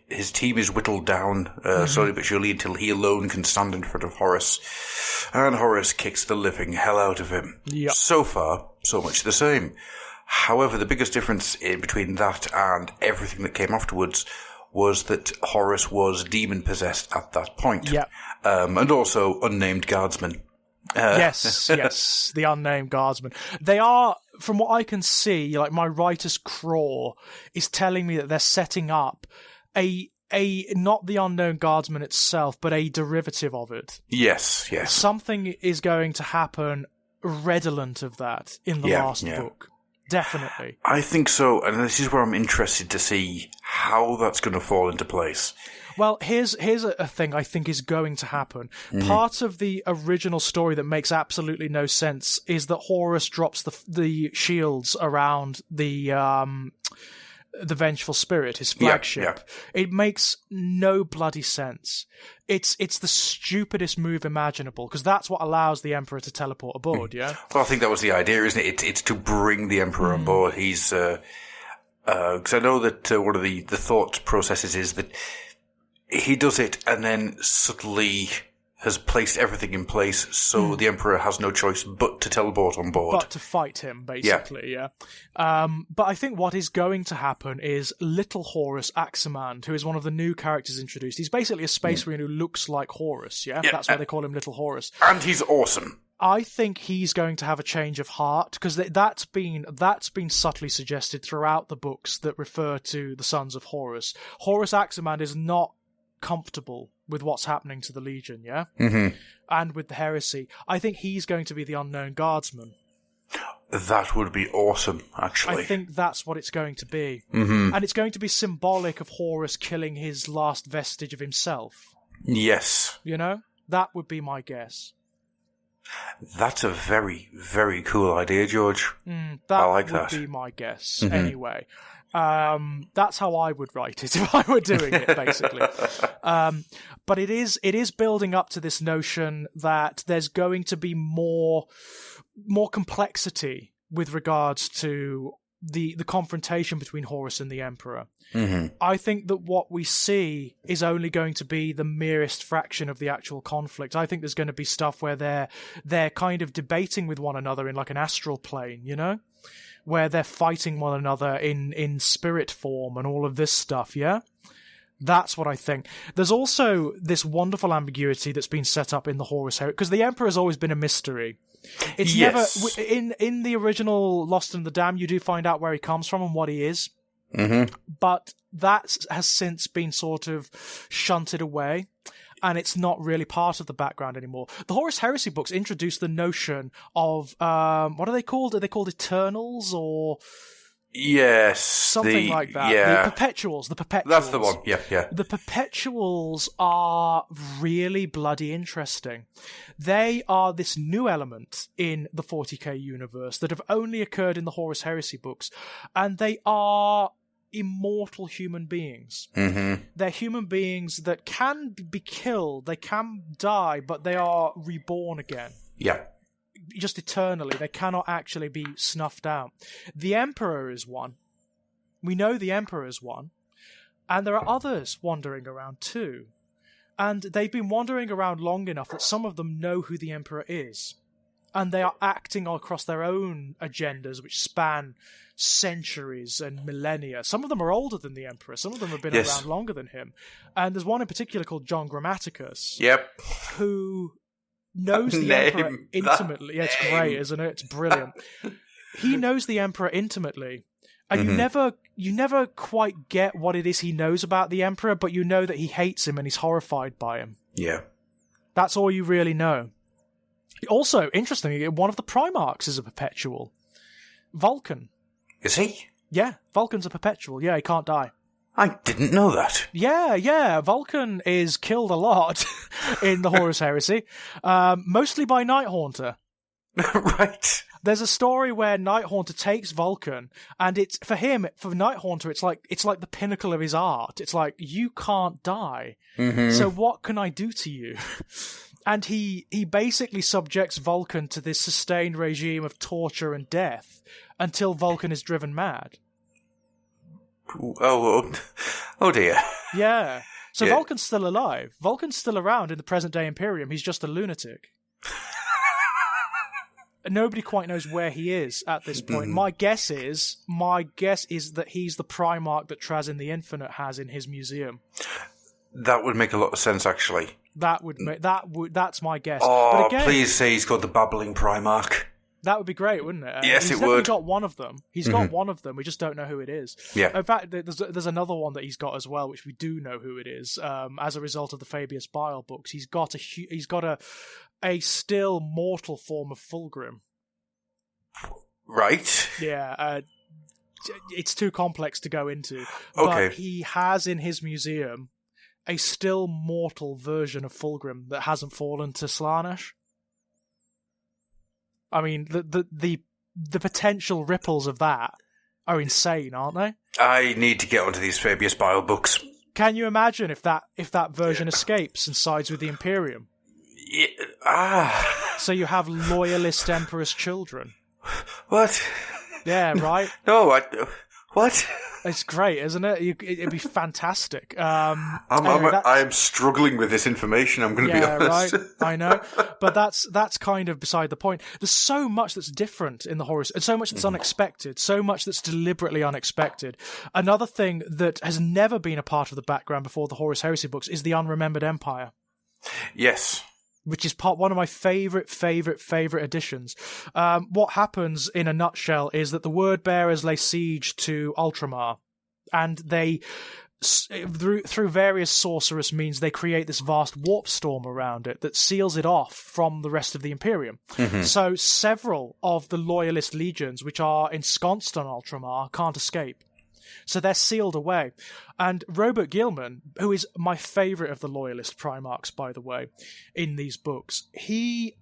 his team is whittled down, slowly but surely until he alone can stand in front of Horus, and Horus kicks the living hell out of him. Yep. So far, so much the same. However, the biggest difference in between that and everything that came afterwards was that Horus was demon-possessed at that point. Yep. And also unnamed guardsmen. Yes, the unnamed guardsmen. They are, from what I can see, like my writer's craw is telling me that they're setting up a not the unknown guardsman itself, but a derivative of it. Yes. Something is going to happen redolent of that in the last book. Definitely. I think so, and this is where I'm interested to see how that's going to fall into place. Well, here's a thing I think is going to happen. Mm-hmm. Part of the original story that makes absolutely no sense is that Horus drops the shields around the Vengeful Spirit, his flagship. Yeah. It makes no bloody sense. It's the stupidest move imaginable, because that's what allows the Emperor to teleport aboard, yeah? Well, I think that was the idea, isn't it? It's to bring the Emperor on board. He's, because I know that one of the thought processes is that he does it and then subtly has placed everything in place, so the Emperor has no choice but to teleport on board. But to fight him, basically, yeah. But I think what is going to happen is little Horus Aximand, who is one of the new characters introduced. He's basically a space marine who looks like Horus, yeah? That's why they call him Little Horus. And he's awesome. I think he's going to have a change of heart, because that's been subtly suggested throughout the books that refer to the Sons of Horus. Horus Aximand is not comfortable with what's happening to the Legion, yeah? Mm-hmm. And with the Heresy. I think he's going to be the unknown guardsman. That would be awesome, actually. I think that's what it's going to be. Mm-hmm. And it's going to be symbolic of Horus killing his last vestige of himself. Yes. You know? That would be my guess. That's a very, very cool idea, George. I like that. That would be my guess, anyway. That's how I would write it if I were doing it, basically. But it is building up to this notion that there's going to be more complexity with regards to the confrontation between Horus and the Emperor. Mm-hmm. I think that what we see is only going to be the merest fraction of the actual conflict. I think there's going to be stuff where they're kind of debating with one another in like an astral plane, you know? Where they're fighting one another in spirit form and all of this stuff, yeah? That's what I think. There's also this wonderful ambiguity that's been set up in the Horus Heresy, because the Emperor has always been a mystery. It's never in the original Lost in the Dam, you do find out where he comes from and what he is. Mm-hmm. But that has since been sort of shunted away, and it's not really part of the background anymore. The Horus Heresy books introduced the notion of what are they called? Are they called Eternals or something like that? Yeah. The Perpetuals. That's the one. Yeah. The Perpetuals are really bloody interesting. They are this new element in the 40k universe that have only occurred in the Horus Heresy books, and they are immortal human beings. Mm-hmm. They're human beings that can be killed, they can die, but they are reborn again. Yeah. Just eternally. They cannot actually be snuffed out. The Emperor is one. We know the Emperor is one. And there are others wandering around too. And they've been wandering around long enough that some of them know who the Emperor is. And they are acting across their own agendas, which span centuries and millennia. Some of them are older than the Emperor. Some of them have been around longer than him. And there's one in particular called John Grammaticus. Yep. Who knows the Emperor intimately. Yeah, it's great, isn't it? It's brilliant. He knows the Emperor intimately. And you never quite get what it is he knows about the Emperor, but you know that he hates him and he's horrified by him. Yeah. That's all you really know. Also, interestingly, one of the Primarchs is a perpetual. Vulcan. Is he? Yeah, Vulcan's a perpetual. Yeah, he can't die. I didn't know that. Yeah. Vulcan is killed a lot in the Horus Heresy, mostly by Night Haunter. Right. There's a story where Night Haunter takes Vulcan, and it's for Night Haunter, it's like the pinnacle of his art. It's like, you can't die, so what can I do to you? And he basically subjects Vulcan to this sustained regime of torture and death until Vulcan is driven mad. Oh dear. Yeah. So Yeah. Vulcan's still alive. Vulcan's still around in the present-day Imperium. He's just a lunatic. Nobody quite knows where he is at this point. My guess is that he's the Primarch that Trazyn the Infinite has in his museum. That would make a lot of sense, actually. That's my guess. Oh, but again, please say he's called the Babbling Primarch. that would be great, wouldn't it? Yes, he's it would. He's got one of them. He's got one of them. We just don't know who it is. Yeah. In fact, there's another one that he's got as well, which we do know who it is. As a result of the Fabius Bile books, he's got a still mortal form of Fulgrim. Right. Yeah. It's too complex to go into. Okay. But he has in his museum a still mortal version of Fulgrim that hasn't fallen to Slaanesh. I mean, the potential ripples of that are insane, aren't they? I need to get onto these Fabius Bile books. Can you imagine if that version escapes and sides with the Imperium? Yeah. So you have loyalist Emperor's children. What? Yeah, right? No, what? It's great, isn't it? It'd be fantastic. I am struggling with this information, I'm going to be honest. Right. I know. But that's kind of beside the point. There's so much that's different in the Horus, and so much that's unexpected, so much that's deliberately unexpected. Another thing that has never been a part of the background before the Horus Heresy books is the Unremembered Empire. Yes. Which is one of my favourite additions. What happens, in a nutshell, is that the Word Bearers lay siege to Ultramar, and they, through various sorcerous means, they create this vast warp storm around it that seals it off from the rest of the Imperium. So several of the loyalist legions, which are ensconced on Ultramar, can't escape. So they're sealed away. And Robert Gilman, who is my favourite of the loyalist Primarchs, by the way, in these books, he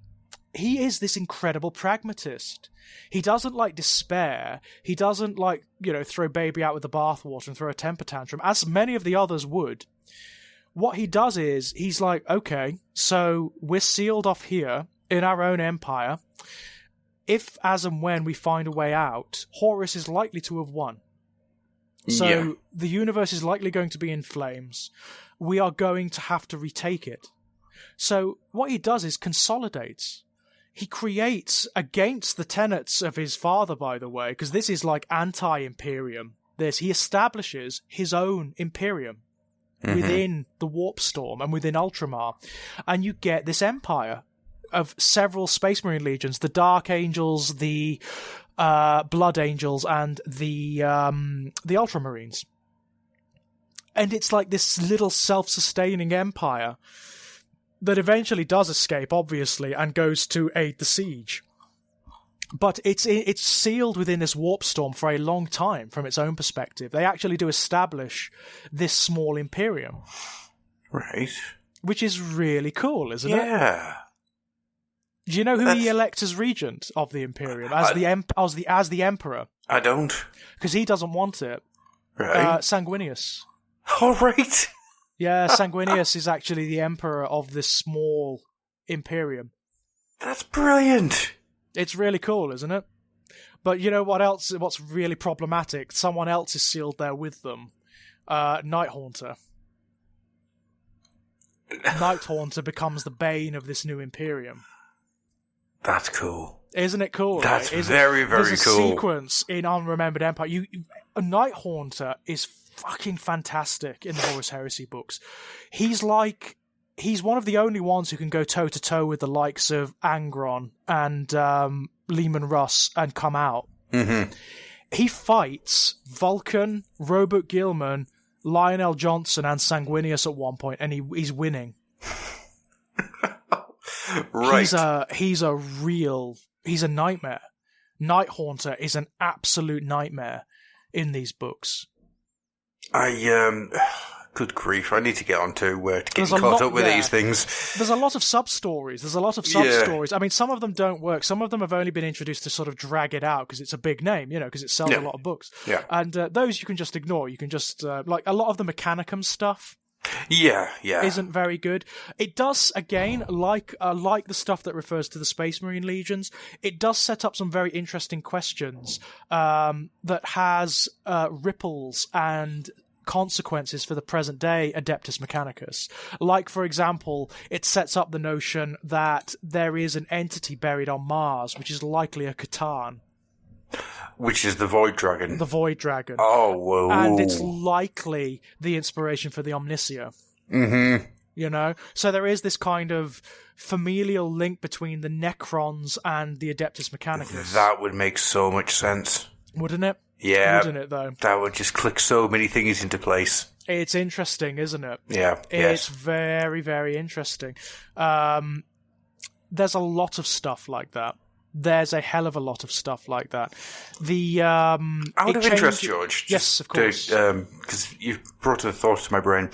is this incredible pragmatist. He doesn't like despair. He doesn't like, throw baby out with the bathwater and throw a temper tantrum, as many of the others would. What he does is, he's like, okay, so we're sealed off here in our own empire. If, as and when we find a way out, Horus is likely to have won. So the universe is likely going to be in flames. We are going to have to retake it. So what he does is consolidates. He creates, against the tenets of his father, by the way, because this is like anti-Imperium. He establishes his own Imperium within the Warp Storm and within Ultramar. And you get this empire of several Space Marine legions, the Dark Angels, the Blood Angels, and the Ultramarines. And it's like this little self-sustaining empire that eventually does escape, obviously, and goes to aid the siege. But it's sealed within this warp storm for a long time from its own perspective. They actually do establish this small Imperium. Right. Which is really cool, isn't it? Yeah. Do you know who he elects as regent of the Imperium, as the Emperor? I don't. Because he doesn't want it. Right. Sanguinius. All right. Yeah, Sanguinius is actually the Emperor of this small Imperium. That's brilliant. It's really cool, isn't it? But you know what else? What's really problematic? Someone else is sealed there with them. Night Haunter. Night Haunter becomes the bane of this new Imperium. That's cool. Isn't it cool? That's right? very, very There's a cool. sequence in Unremembered Empire. A Night Haunter is fucking fantastic in the Horus Heresy books. He's one of the only ones who can go toe-to-toe with the likes of Angron and Leman Russ and come out. Mm-hmm. he fights Vulcan, Robert Gilman, Lionel Johnson, and Sanguinius at one point, and he's winning. Right. He's a nightmare. Night Haunter is an absolute nightmare in these books. Good grief! I need to get on to getting caught up with these things. There's a lot of sub-stories. I mean, some of them don't work. Some of them have only been introduced to sort of drag it out because it's a big name, because it sells a lot of books. Yeah. And those you can just ignore. You can just, like, a lot of the Mechanicum stuff isn't very good. It does, again, like the stuff that refers to the Space Marine Legions, it does set up some very interesting questions that has ripples and consequences for the present day Adeptus Mechanicus. Like, for example, it sets up the notion that there is an entity buried on Mars, which is likely a Catan. Which is the Void Dragon. The Void Dragon. Oh, whoa. And it's likely the inspiration for the Omnisia. Mm-hmm. So there is this kind of familial link between the Necrons and the Adeptus Mechanicus. That would make so much sense. Wouldn't it? Yeah. Wouldn't it, though? That would just click so many things into place. It's interesting, isn't it? Yeah. It's very, very interesting. There's a lot of stuff like that. There's a hell of a lot of stuff like that. Out of interest, George. Yes, of course. Because you've brought a thought to my brain.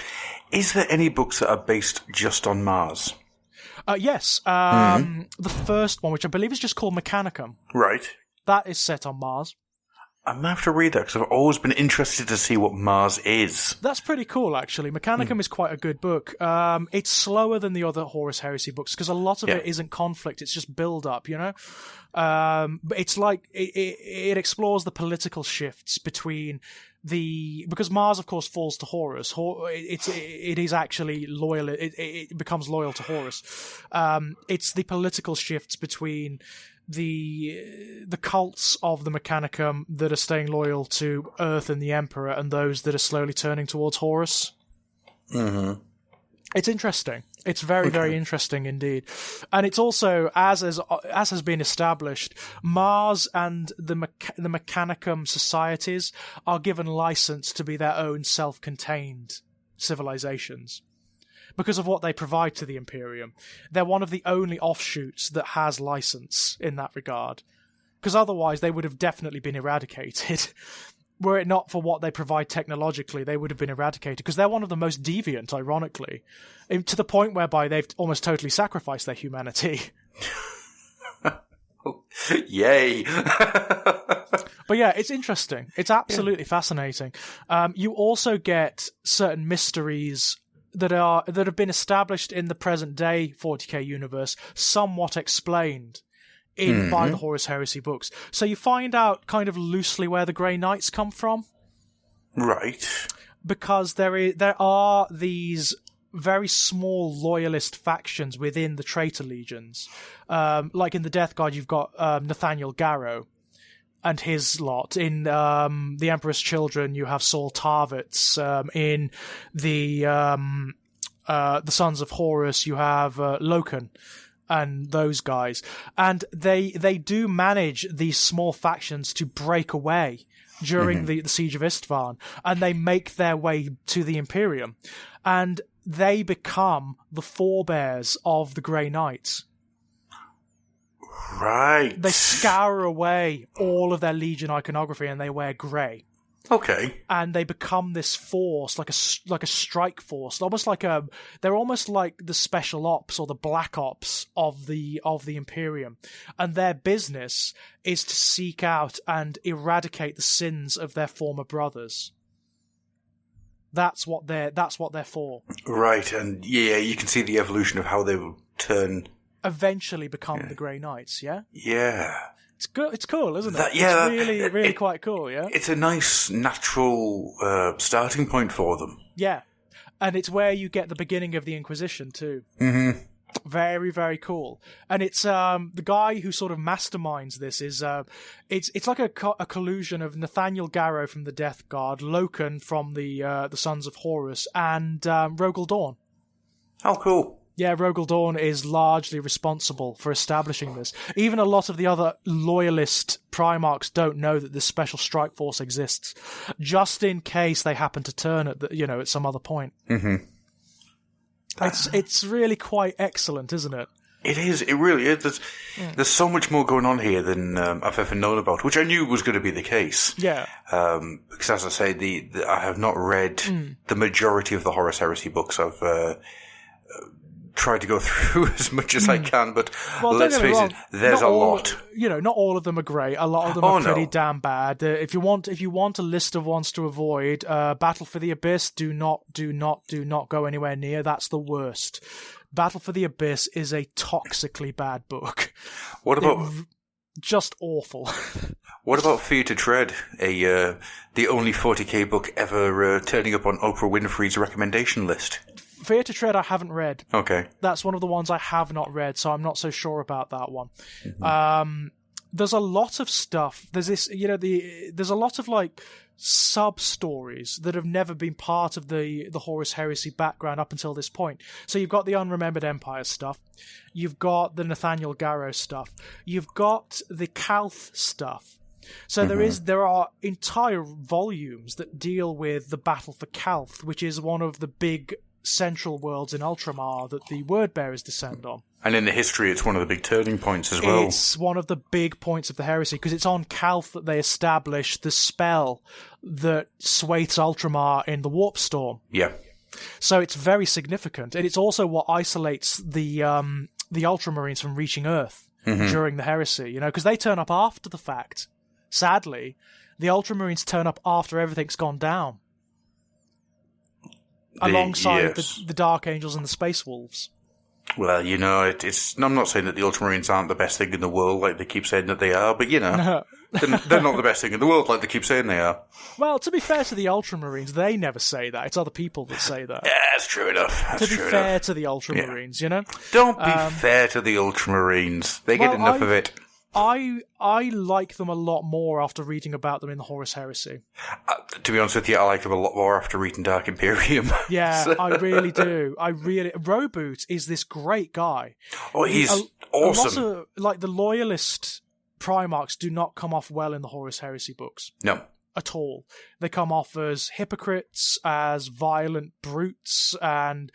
Is there any books that are based just on Mars? Yes. The first one, which I believe is just called Mechanicum. Right. That is set on Mars. I'm going to have to read that because I've always been interested to see what Mars is. That's pretty cool, actually. Mechanicum is quite a good book. It's slower than the other Horus Heresy books because a lot of it isn't conflict. It's just build-up, But it's like it explores the political shifts between because Mars, of course, falls to Horus. It is actually loyal. It becomes loyal to Horus. It's the political shifts between the cults of the Mechanicum that are staying loyal to Earth and the Emperor, and those that are slowly turning towards Horus. Mm-hmm. It's interesting. It's very, very interesting indeed. And it's also, as has been established, Mars and the Mechanicum societies are given license to be their own self-contained civilizations. Because of what they provide to the Imperium. They're one of the only offshoots that has license in that regard. Because otherwise they would have definitely been eradicated. Were it not for what they provide technologically, they would have been eradicated. Because they're one of the most deviant, ironically. To the point whereby they've almost totally sacrificed their humanity. Yay! But yeah, it's interesting. It's absolutely fascinating. You also get certain mysteries that have been established in the present day 40k universe, somewhat explained by the Horus Heresy books. So you find out kind of loosely where the Grey Knights come from. Right. Because there are these very small loyalist factions within the traitor legions. Like in the Death Guard, you've got Nathaniel Garrow and his lot. In the Emperor's Children, you have Saul Tarvitz. In the Sons of Horus, you have Loken and those guys. And they do manage these small factions to break away during the Siege of Istvan, and they make their way to the Imperium. And they become the forebears of the Grey Knights. Right. They scour away all of their Legion iconography and they wear grey. Okay. And they become this force, like a strike force, they're almost like the special ops or the black ops of the Imperium. And their business is to seek out and eradicate the sins of their former brothers. That's what they're for. Right, and yeah, you can see the evolution of how they will eventually become the Grey Knights, yeah? Yeah. It's good. It's cool, isn't it? Yeah, it's really quite cool, yeah? It's a nice, natural starting point for them. Yeah. And it's where you get the beginning of the Inquisition, too. Mm-hmm. Very, very cool. And it's the guy who sort of masterminds this is it's like a collusion of Nathaniel Garrow from the Death Guard, Loken from the Sons of Horus, and Rogel Dawn. Oh, cool. Yeah, Rogel Dawn is largely responsible for establishing this. Even a lot of the other loyalist Primarchs don't know that this special strike force exists, just in case they happen to turn at some other point. Mm-hmm. It's really quite excellent, isn't it? It is. It really is. There's so much more going on here than I've ever known about, which I knew was going to be the case. Yeah. Because, as I say, I have not read the majority of the Horus Heresy books. I've tried to go through as much as I can, but let's face it, there's a lot. Not all of them are great. A lot of them are pretty damn bad. If you want a list of ones to avoid, Battle for the Abyss, do not go anywhere near. That's the worst. Battle for the Abyss is a toxically bad book. What about just awful? What about Fear to Tread, the only 40k book ever turning up on Oprah Winfrey's recommendation list? Fear to Tread I haven't read. Okay. That's one of the ones I have not read, so I'm not so sure about that one. Mm-hmm. There's a lot of stuff. There's this, there's a lot of like sub-stories that have never been part of the Horus Heresy background up until this point. So you've got the Unremembered Empire stuff. You've got the Nathaniel Garrow stuff. You've got the Calth stuff. So there are entire volumes that deal with the Battle for Calth, which is one of the big central worlds in Ultramar that the Wordbearers descend on. And in the history, it's one of the big turning points as well. It's one of the big points of the heresy, because it's on Calth that they establish the spell that sways Ultramar in the Warp Storm. Yeah. So it's very significant, and it's also what isolates the Ultramarines from reaching Earth during the heresy, because they turn up after the fact. Sadly, the Ultramarines turn up after everything's gone down. Alongside the Dark Angels and the Space Wolves. Well, I'm not saying that the Ultramarines aren't the best thing in the world like they keep saying that they are, but, they're not the best thing in the world like they keep saying they are. Well, to be fair to the Ultramarines, they never say that. It's other people that say that. Yeah, that's true enough. To be fair to the Ultramarines, Don't be fair to the Ultramarines. They get enough of it. I like them a lot more after reading about them in the Horus Heresy. To be honest with you, I like them a lot more after reading Dark Imperium. Yeah, I really do. Roboot is this great guy. Oh, he's awesome. A lot of, the loyalist Primarchs do not come off well in the Horus Heresy books. No. At all. They come off as hypocrites, as violent brutes, and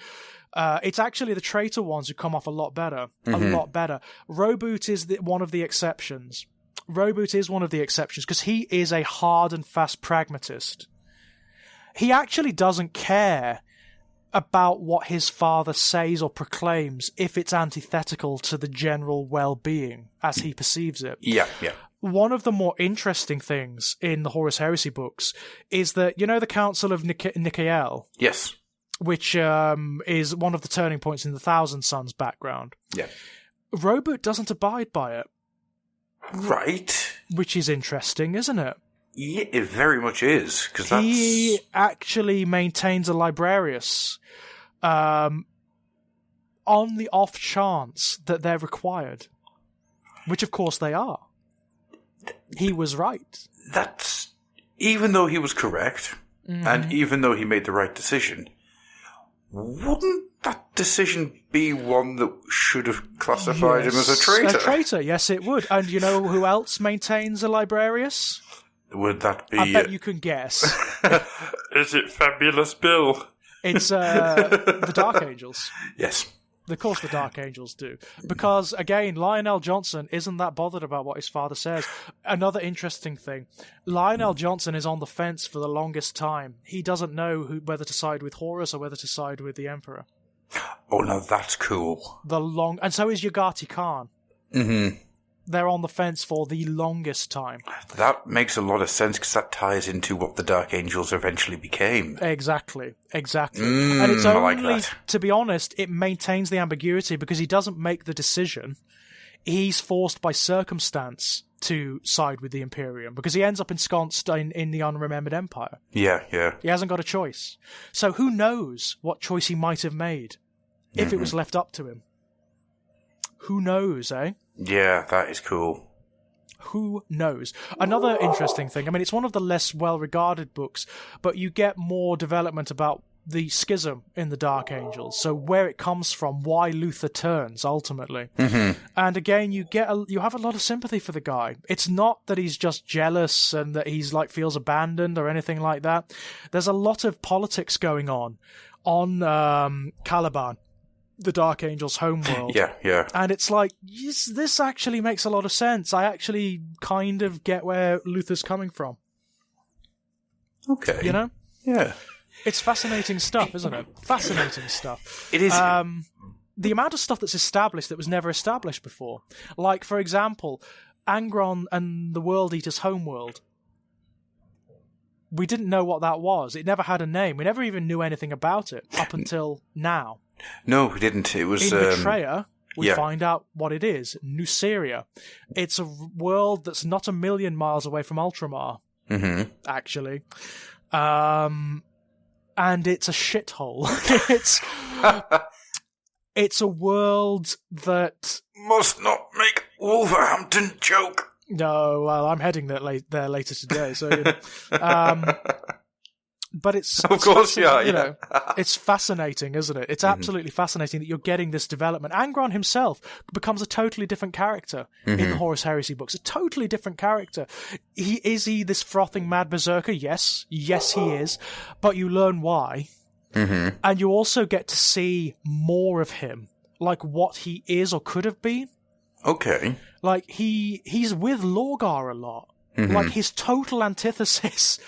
it's actually the traitor ones who come off a lot better. A lot better. Roboot is one of the exceptions. Roboot is one of the exceptions because he is a hard and fast pragmatist. He actually doesn't care about what his father says or proclaims if it's antithetical to the general well-being as he perceives it. Yeah, yeah. One of the more interesting things in the Horus Heresy books is that, the Council of Nikael? Yes. Which is one of the turning points in the Thousand Sons background. Yeah. Roboot doesn't abide by it. Right. Which is interesting, isn't it? Yeah, it very much is. He actually maintains a Librarius on the off chance that they're required. Which, of course, they are. He was right. Even though he was correct, and even though he made the right decision, wouldn't that decision be one that should have classified him as a traitor? A traitor, yes, it would. And you know who else maintains a Librarius? Would that be... I bet you can guess. Is it Fabulous Bill? It's the Dark Angels. Yes. Of course the Dark Angels do. Because, again, Lionel Johnson isn't that bothered about what his father says. Another interesting thing, Lionel Johnson is on the fence for the longest time. He doesn't know whether to side with Horus or whether to side with the Emperor. Oh, no, that's cool. And so is Yagati Khan. Mm-hmm. They're on the fence for the longest time. That makes a lot of sense because that ties into what the Dark Angels eventually became. Exactly. And it's only, I like that. To be honest, it maintains the ambiguity because he doesn't make the decision. He's forced by circumstance to side with the Imperium because he ends up ensconced in the Unremembered Empire. Yeah. He hasn't got a choice. So who knows what choice he might have made if it was left up to him? Who knows, eh? Yeah, that is cool. Who knows? Another interesting thing, it's one of the less well-regarded books, but you get more development about the schism in the Dark Angels, so where it comes from, why Luther turns ultimately. And again, you have a lot of sympathy for the guy. It's not that he's just jealous and that he's like feels abandoned or anything like that. There's a lot of politics going on Caliban, the Dark Angels' homeworld. Yeah. And it's like, yes, this actually makes a lot of sense. I actually kind of get where Luther's coming from. Okay. You know? Yeah. It's fascinating stuff, isn't it? Fascinating stuff. It is. The amount of stuff that's established that was never established before. Like, for example, Angron and the World Eater's homeworld. We didn't know what that was. It never had a name. We never even knew anything about it up until now. No, we didn't. It was... In Betrayer, we find out what it is. Nuceria. It's a world that's not a million miles away from Ultramar, actually. And it's a shithole. It's a world that... Must not make Wolverhampton joke. No, well, I'm heading there later today, so... You know. But it's... Of course you are, you know, it's fascinating, isn't it? It's absolutely fascinating that you're getting this development. Angron himself becomes a totally different character in the Horus Heresy books. A totally different character. Is he this frothing mad berserker? Yes. Yes, he is. But you learn why. And you also get to see more of him. Like what he is or could have been. Okay. Like, he's with Lorgar a lot. Like, his total antithesis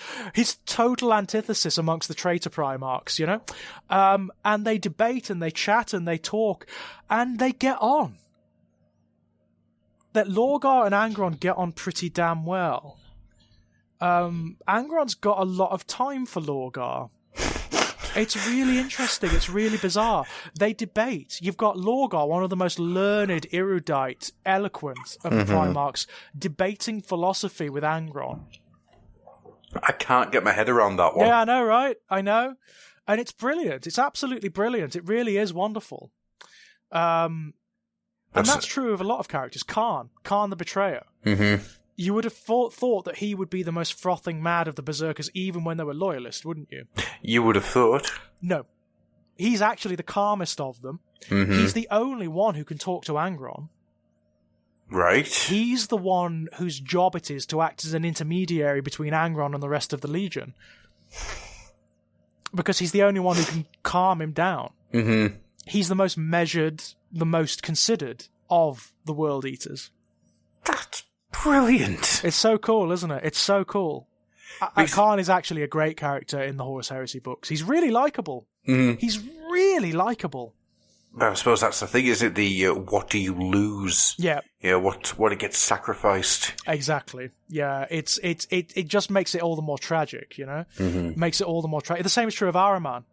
amongst the traitor Primarchs, you know? And they debate and they chat and they talk and they get on. That Lorgar and Angron get on pretty damn well. Angron's got a lot of time for Lorgar. It's really interesting. It's really bizarre. They debate. You've got Lorgar, one of the most learned, erudite, eloquent of the Primarchs, debating philosophy with Angron. I can't get my head around that one. Yeah, I know, right? I know. And it's brilliant. It's absolutely brilliant. It really is wonderful. And that's true of a lot of characters. Khan the Betrayer. You would have thought that he would be the most frothing mad of the Berserkers even when they were loyalists, wouldn't you? You would have thought. No. He's actually the calmest of them. He's the only one who can talk to Angron. Right. He's the one whose job it is to act as an intermediary between Angron and the rest of the Legion. Because he's the only one who can calm him down. He's the most measured, the most considered of the World Eaters. That's brilliant. It's so cool, isn't it? It's so cool. Khan is actually a great character in the Horus Heresy books. He's really likeable. He's really likeable. I suppose that's the thing, is it? The what do you lose? Yeah. Yeah, what it gets sacrificed. Exactly. Yeah, it just makes it all the more tragic, you know? Makes it all the more tragic. The same is true of Ahriman.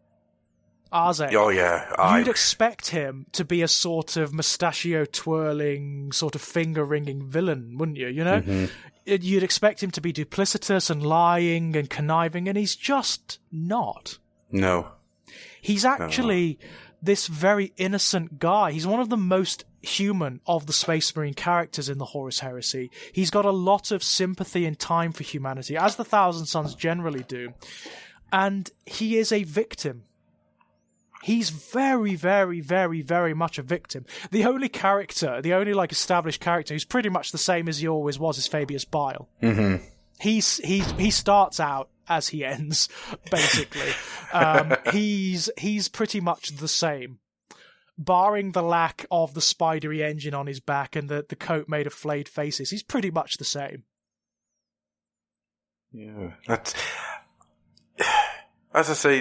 Arze. Oh, yeah. You'd expect him to be a sort of mustachio-twirling, sort of finger-wringing villain, wouldn't you? You know? You'd expect him to be duplicitous and lying and conniving, and he's just not. No. He's actually this very innocent guy. He's one of the most human of the Space Marine characters in the Horus Heresy. He's got a lot of sympathy and time for humanity, as the Thousand Sons generally do. And he is a victim. He's very, very, very, very much a victim. The only established character who's pretty much the same as he always was is Fabius Bile. He starts out as he ends, basically. He's pretty much the same, barring the lack of the spidery engine on his back and the coat made of flayed faces. He's pretty much the same. Yeah, that's. As I say,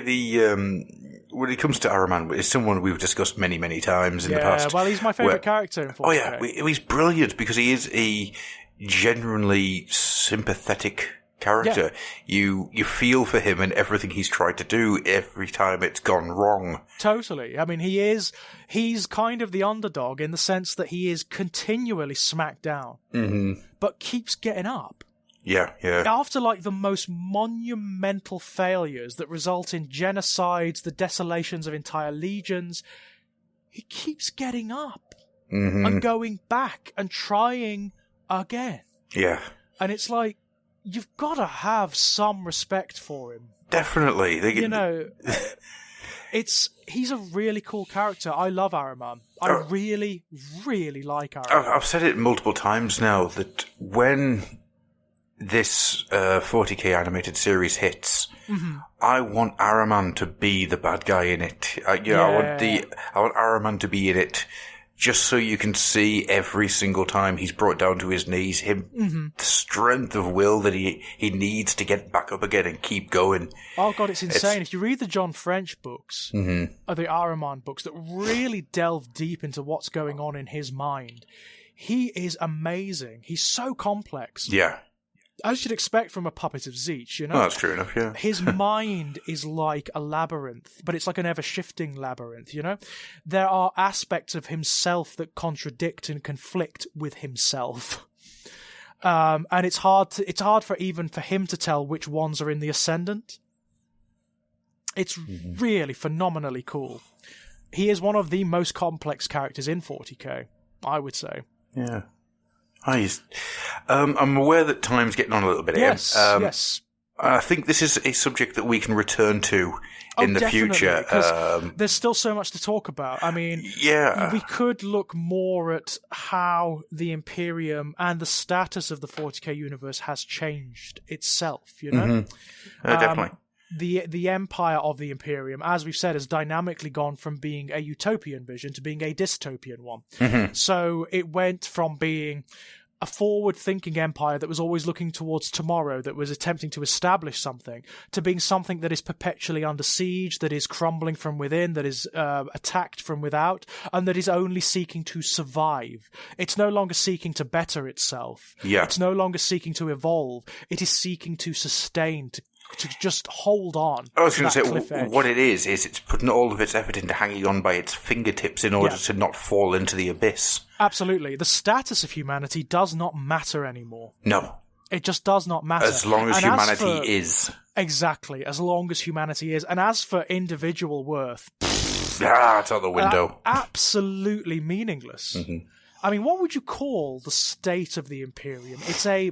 when it comes to Ahriman, it's someone we've discussed many, many times in the past. Yeah, well, he's my favourite character in 40K. Oh, yeah, he's brilliant because he is a genuinely sympathetic character. Yeah. You feel for him and everything he's tried to do every time it's gone wrong. Totally. I mean, he's kind of the underdog in the sense that he is continually smacked down, but keeps getting up. Yeah. After, like, the most monumental failures that result in genocides, the desolations of entire legions, he keeps getting up and going back and trying again. Yeah. And it's like, you've got to have some respect for him. Definitely. You know, he's a really cool character. I love Ahriman. I really, really like Ahriman. I've said it multiple times now that when this 40k animated series hits, I want Ahriman to be the bad guy in it. I want Ahriman to be in it, just so you can see every single time he's brought down to his knees, the strength of will that he needs to get back up again and keep going. Oh god, it's insane. If you read the John French books, or the Ahriman books that really delve deep into what's going on in his mind, he is amazing. He's so complex. Yeah. As you'd expect from a puppet of Zeech, you know? Oh, that's true enough, yeah. His mind is like a labyrinth, but it's like an ever-shifting labyrinth, you know? There are aspects of himself that contradict and conflict with himself. And it's hard for him to tell which ones are in the ascendant. It's really phenomenally cool. He is one of the most complex characters in 40k, I would say. Yeah. I'm aware that time's getting on a little bit here. Yes. I think this is a subject that we can return to in the future. There's still so much to talk about. I mean, we could look more at how the Imperium and the status of the 40k universe has changed itself, you know? Definitely. The empire of the Imperium, as we've said, has dynamically gone from being a utopian vision to being a dystopian one. So it went from being a forward-thinking empire that was always looking towards tomorrow, that was attempting to establish something, to being something that is perpetually under siege, that is crumbling from within, that is attacked from without, and that is only seeking to survive. It's no longer seeking to better itself. Yeah. It's no longer seeking to evolve. It is seeking to sustain, to just hold on. I was going to say, what it is it's putting all of its effort into hanging on by its fingertips in order to not fall into the abyss. Absolutely. The status of humanity does not matter anymore. No. It just does not matter. As long as humanity is. Exactly. As long as humanity is. And as for individual worth... it's out the window. Absolutely meaningless. I mean, what would you call the state of the Imperium? It's a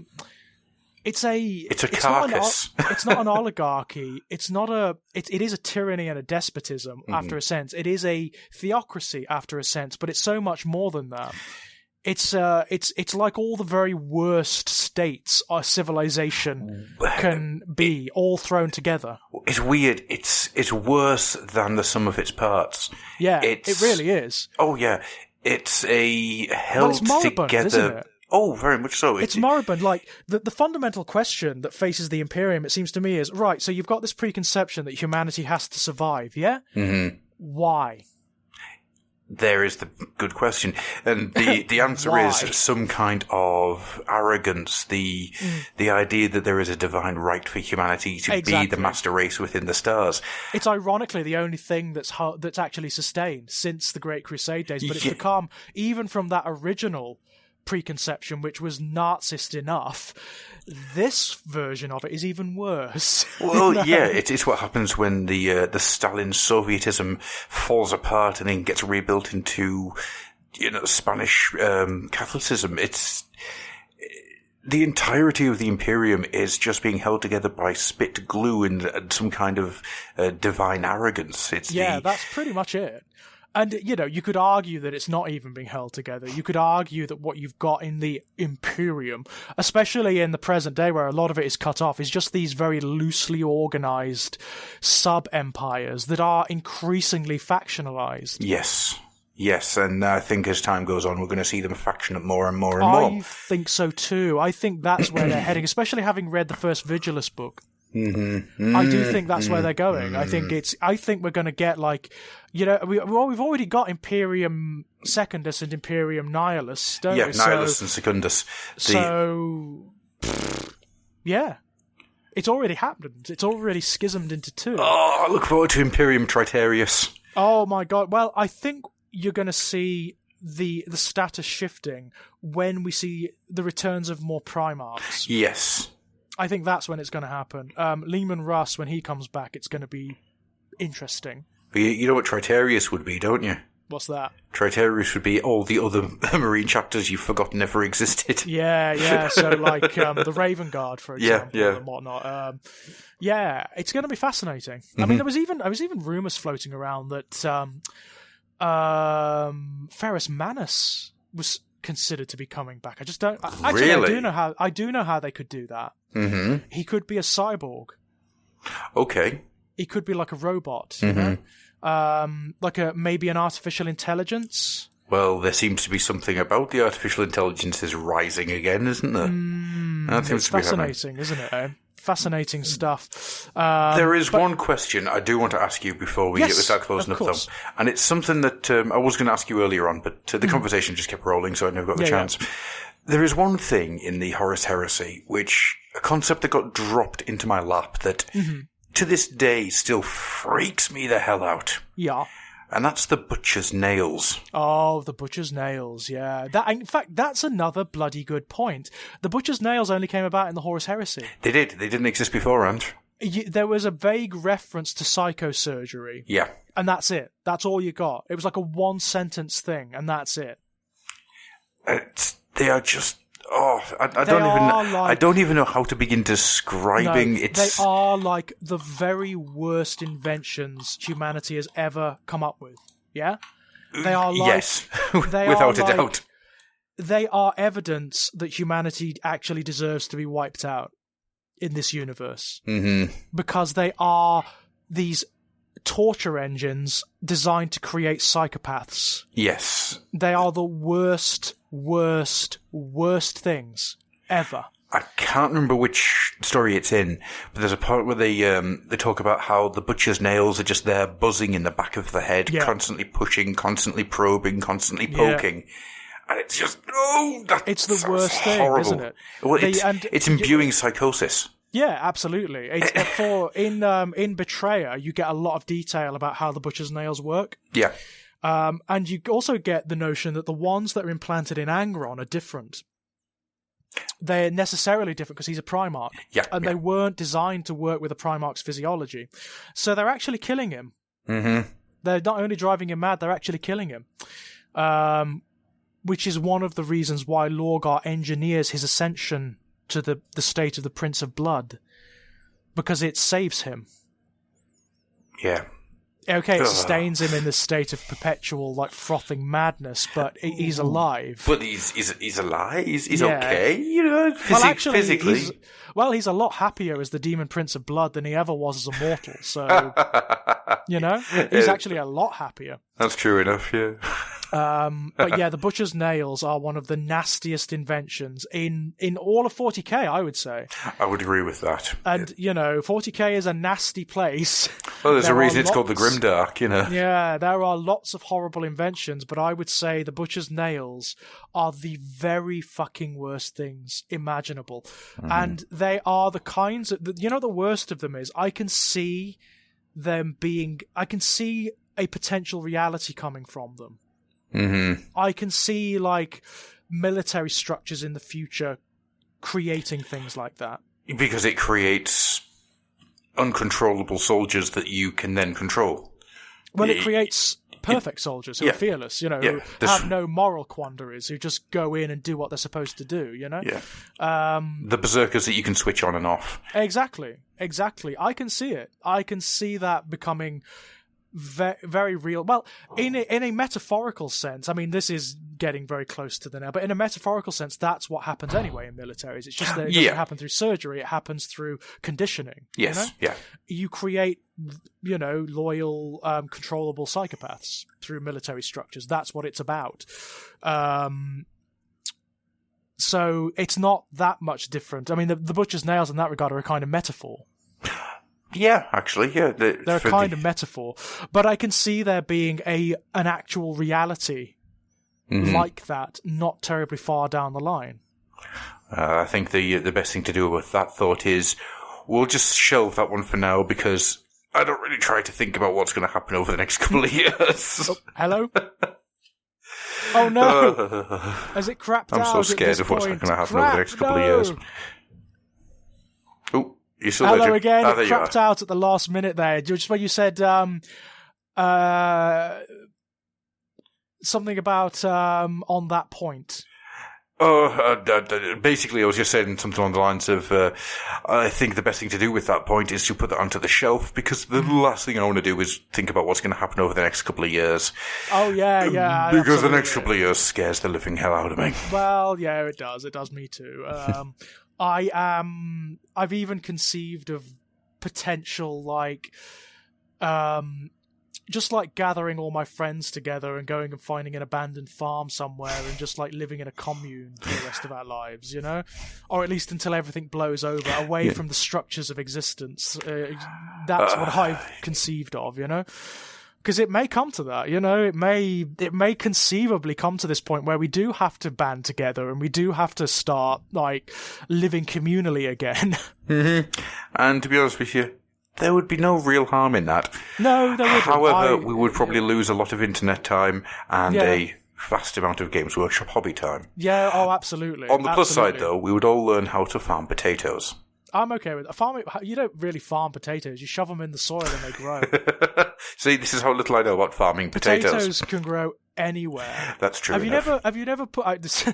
carcass. It's not an oligarchy. It is a tyranny and a despotism after a sense. It is a theocracy after a sense, but it's so much more than that. It's like all the very worst states a civilization can be, all thrown together. It's weird. It's worse than the sum of its parts. Yeah, it really is. Oh yeah, it's a held together. Isn't it? Oh, very much so. It's moribund. Like, the fundamental question that faces the Imperium, it seems to me, is, right, so you've got this preconception that humanity has to survive, yeah? Why? There is the good question. And the answer is some kind of arrogance, the idea that there is a divine right for humanity to be the master race within the stars. It's ironically the only thing that's actually sustained since the Great Crusade days, but it's become, even from that original preconception, which was Nazist enough, this version of it is even worse. Well, yeah, it's what happens when the Stalin Sovietism falls apart and then gets rebuilt into, Spanish Catholicism. It's the entirety of the Imperium is just being held together by spit glue and some kind of divine arrogance. That's pretty much it. And, you could argue that it's not even being held together. You could argue that what you've got in the Imperium, especially in the present day where a lot of it is cut off, is just these very loosely organized sub-empires that are increasingly factionalized. Yes, and I think as time goes on, we're going to see them factionate more and more and more. I think so too. I think that's where they're heading, especially having read the first Vigilus book. I do think that's where they're going. I think we're going to get we've already got Imperium Secundus and Imperium Nihilus, don't we? Nihilus and Secundus. It's already happened. It's already schismed into two. Oh, I look forward to Imperium Tritarius. Oh my god. Well, I think you're going to see the status shifting when we see the returns of more Primarchs. Yes. I think that's when it's going to happen. Leman Russ, when he comes back, it's going to be interesting. But you know what Tritarius would be, don't you? What's that? Triterius would be all the other Marine chapters you've forgotten ever existed. Yeah. So, like, the Raven Guard, for example, Yeah. and whatnot. Yeah, it's going to be fascinating. Mm-hmm. I mean, there was even rumours floating around that Ferrus Manus was considered to be coming back. I just don't. Actually, really? I do know how they could do that. Mm-hmm. He could be a cyborg. Okay. He could be like a robot. You know? Like maybe an artificial intelligence. Well, there seems to be something about the artificial intelligences rising again, isn't there? That seems it's to be fascinating, isn't it? Fascinating stuff. There is one question I do want to ask you before we get this out closing up, though. And it's something that I was going to ask you earlier on, but the conversation just kept rolling, so I never got the chance. Yeah. There is one thing in the Horus Heresy, a concept that got dropped into my lap that to this day still freaks me the hell out. Yeah. And that's the butcher's nails. Oh, the butcher's nails, yeah. In fact, that's another bloody good point. The butcher's nails only came about in the Horus Heresy. They did. They didn't exist beforehand. There was a vague reference to psychosurgery. Yeah. And that's it. That's all you got. It was like a one-sentence thing, and that's it. They are just... Oh, I don't even know how to begin describing it. They are like the very worst inventions humanity has ever come up with. Yeah? They are like... Yes, without a doubt. They are evidence that humanity actually deserves to be wiped out in this universe. Mm-hmm. Because they are these torture engines designed to create psychopaths. Yes. They are the worst things ever. I can't remember which story it's in, but there's a part where they talk about how the butcher's nails are just there buzzing in the back of the head, constantly pushing, constantly probing, constantly poking. Yeah. And it's just, it's the worst horrible thing, isn't it? Well, it's imbuing psychosis. Yeah, absolutely. In Betrayer, you get a lot of detail about how the butcher's nails work. Yeah. And you also get the notion that the ones that are implanted in Angron are different. They're necessarily different because he's a Primarch. Yeah. And they weren't designed to work with a Primarch's physiology. So they're actually killing him. Mm-hmm. They're not only driving him mad, they're actually killing him. Which is one of the reasons why Lorgar engineers his ascension to the state of the Prince of Blood, because it saves him. Yeah. Okay, it sustains him in this state of perpetual, like, frothing madness, but he's alive. But he's alive. He's okay, you know. Physically. He's a lot happier as the Demon Prince of Blood than he ever was as a mortal. So, you know, he's actually a lot happier. That's true enough. Yeah. But yeah, the butcher's nails are one of the nastiest inventions in all of 40k, I would say. I would agree with that. And, you know, 40k is a nasty place. Well, there's a reason it's called the Grimdark, you know. Yeah, there are lots of horrible inventions, but I would say the butcher's nails are the very fucking worst things imaginable. Mm-hmm. And they are the kinds of... You know, the worst of them is I can see a potential reality coming from them. Mm-hmm. I can see, like, military structures in the future creating things like that. Because it creates uncontrollable soldiers that you can then control. Well, it creates perfect soldiers who are fearless, you know, who have no moral quandaries, who just go in and do what they're supposed to do, you know? Yeah. The berserkers that you can switch on and off. Exactly. I can see it. I can see that becoming... very real. Well, in a metaphorical sense, I mean, this is getting very close to the nail, but in a metaphorical sense, that's what happens anyway in militaries. It's just that it doesn't happen through surgery, it happens through conditioning. Yes, you know? yeah. You create, you know, loyal, controllable psychopaths through military structures. That's what it's about. So it's not that much different. I mean, the butcher's nails in that regard are a kind of metaphor. Yeah, actually, yeah. They're a kind of metaphor. But I can see there being an actual reality like that not terribly far down the line. I think the best thing to do with that thought is we'll just shelve that one for now because I don't really try to think about what's going to happen over the next couple of years. Oh, hello? Oh, no. Has it crapped out? I'm so scared of what's going to happen over the next couple of years. Oh. Hello again. It crapped out at the last minute there. Just where you said, something about on that point. Basically, I was just saying something along the lines of, I think the best thing to do with that point is to put that onto the shelf, because the last thing I want to do is think about what's going to happen over the next couple of years. Oh, yeah. Because absolutely. the next couple of years scares the living hell out of me. Well, yeah, it does. It does me too. I've even conceived of potential, like, just like gathering all my friends together and going and finding an abandoned farm somewhere and just like living in a commune for the rest of our lives, you know? Or at least until everything blows over, away from the structures of existence. That's what I've conceived of, you know? Because it may come to that, you know? It may conceivably come to this point where we do have to band together and we do have to start, like, living communally again. Mm-hmm. And to be honest with you, there would be no real harm in that. No, there wouldn't. However, we would probably lose a lot of internet time and a vast amount of Games Workshop hobby time. Yeah, absolutely. On the plus side, though, we would all learn how to farm potatoes. I'm okay with it. Farming. You don't really farm potatoes. You shove them in the soil and they grow. See, this is how little I know about farming potatoes. Potatoes can grow anywhere. That's true. Have you never put out this?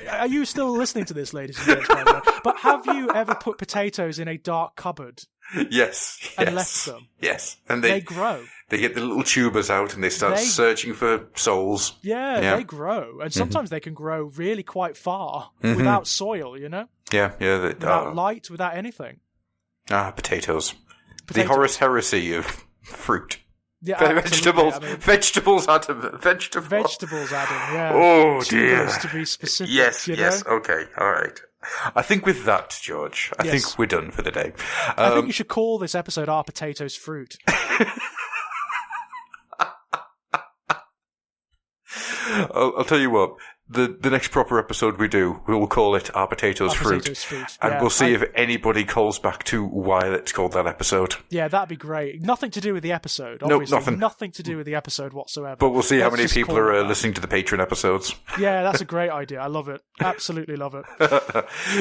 Are you still listening to this, ladies and gents? By the way? But have you ever put potatoes in a dark cupboard? Yes. And left them? Yes. And they grow. They get the little tubers out and they start searching for souls. Yeah, they grow. And sometimes they can grow really quite far without soil, you know? Yeah. Without light, without anything. Potatoes. The Heresy of fruit. Yeah, vegetables. Vegetables, Adam. Vegetables, Adam, yeah. Oh, dear. To be specific. Yes, you know? yes. Okay, all right. I think with that, George, I think we're done for the day. I think you should call this episode Are Potatoes Fruit? I'll tell you what. The next proper episode we do, we will call it Are Potatoes Fruit? And we'll see if anybody calls back to why it's called that episode. Yeah, that'd be great. Nothing to do with the episode, obviously. No, nothing. Nothing to do with the episode whatsoever. But we'll see how many people are listening to the Patreon episodes. Yeah, that's a great idea. I love it. Absolutely love it.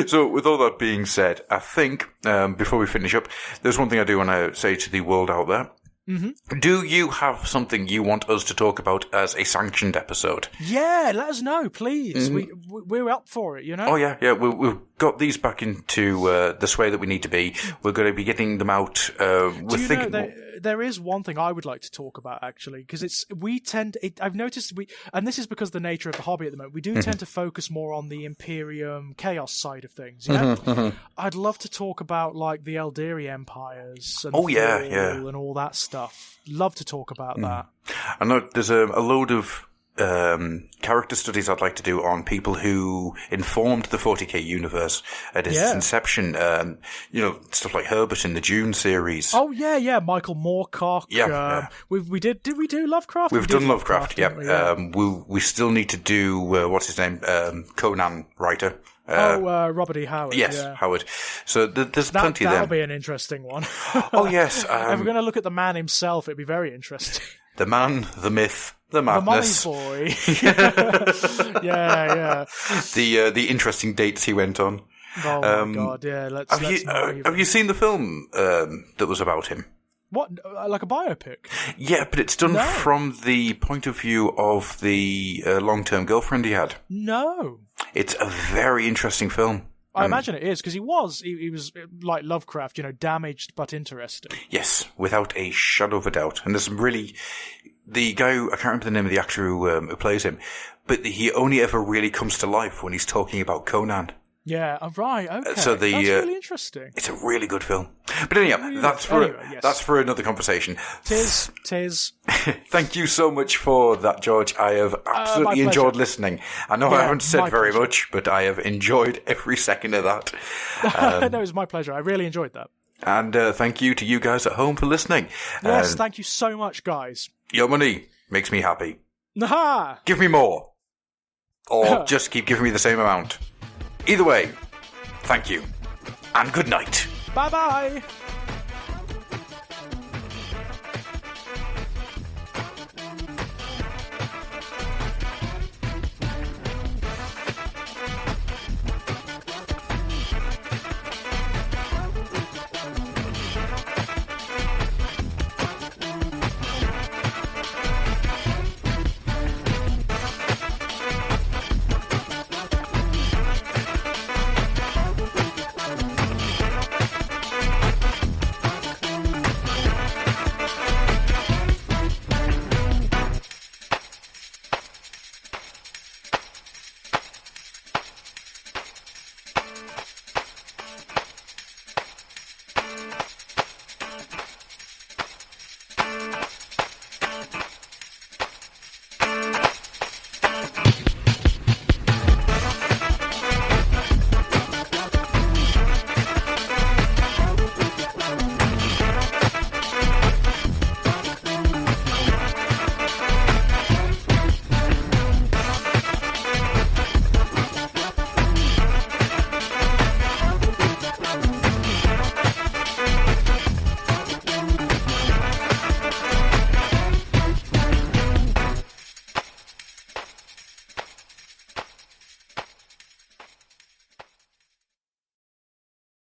So, with all that being said, I think, before we finish up, there's one thing I do want to say to the world out there. Mm-hmm. Do you have something you want us to talk about as a sanctioned episode? Yeah, let us know, please. We're up for it, you know? Oh, yeah. We've got these back into the sway that we need to be. We're going to be getting them out. There is one thing I would like to talk about, actually, because I've noticed and this is because of the nature of the hobby at the moment, we do tend to focus more on the Imperium Chaos side of things, you know? I'd love to talk about, like, the Eldari empires and and all that stuff. Love to talk about that. I know there's a load of character studies I'd like to do on people who informed the 40k universe at its inception. Stuff like Herbert in the Dune series. Oh yeah, Michael Moorcock. Yeah. Did we do Lovecraft? We've done Lovecraft. We still need to do what's his name, Conan writer. Robert E. Howard. Yes, Howard. So there's plenty there. That'll be an interesting one. Oh yes. If we're going to look at the man himself, it'd be very interesting. The man, the myth, the madness. The money boy. Yeah. The interesting dates he went on. Oh my god, yeah. Have you seen the film that was about him? What, like a biopic? Yeah, but it's done from the point of view of the long-term girlfriend he had. No. It's a very interesting film. I imagine it is, because he was like Lovecraft, you know, damaged but interesting. Yes, without a shadow of a doubt. And there's some really... The guy I can't remember the name of the actor who plays him, but he only ever really comes to life when he's talking about Conan. Yeah, right, okay. So that's really interesting. It's a really good film. But anyhow, that's for another conversation. Tis. Thank you so much for that, George. I have absolutely enjoyed listening. I know I haven't said very much, but I have enjoyed every second of that. No, it was my pleasure. I really enjoyed that. And thank you to you guys at home for listening. Yes, thank you so much, guys. Your money makes me happy. Aha! Give me more. Or just keep giving me the same amount. Either way, thank you. And good night. Bye-bye.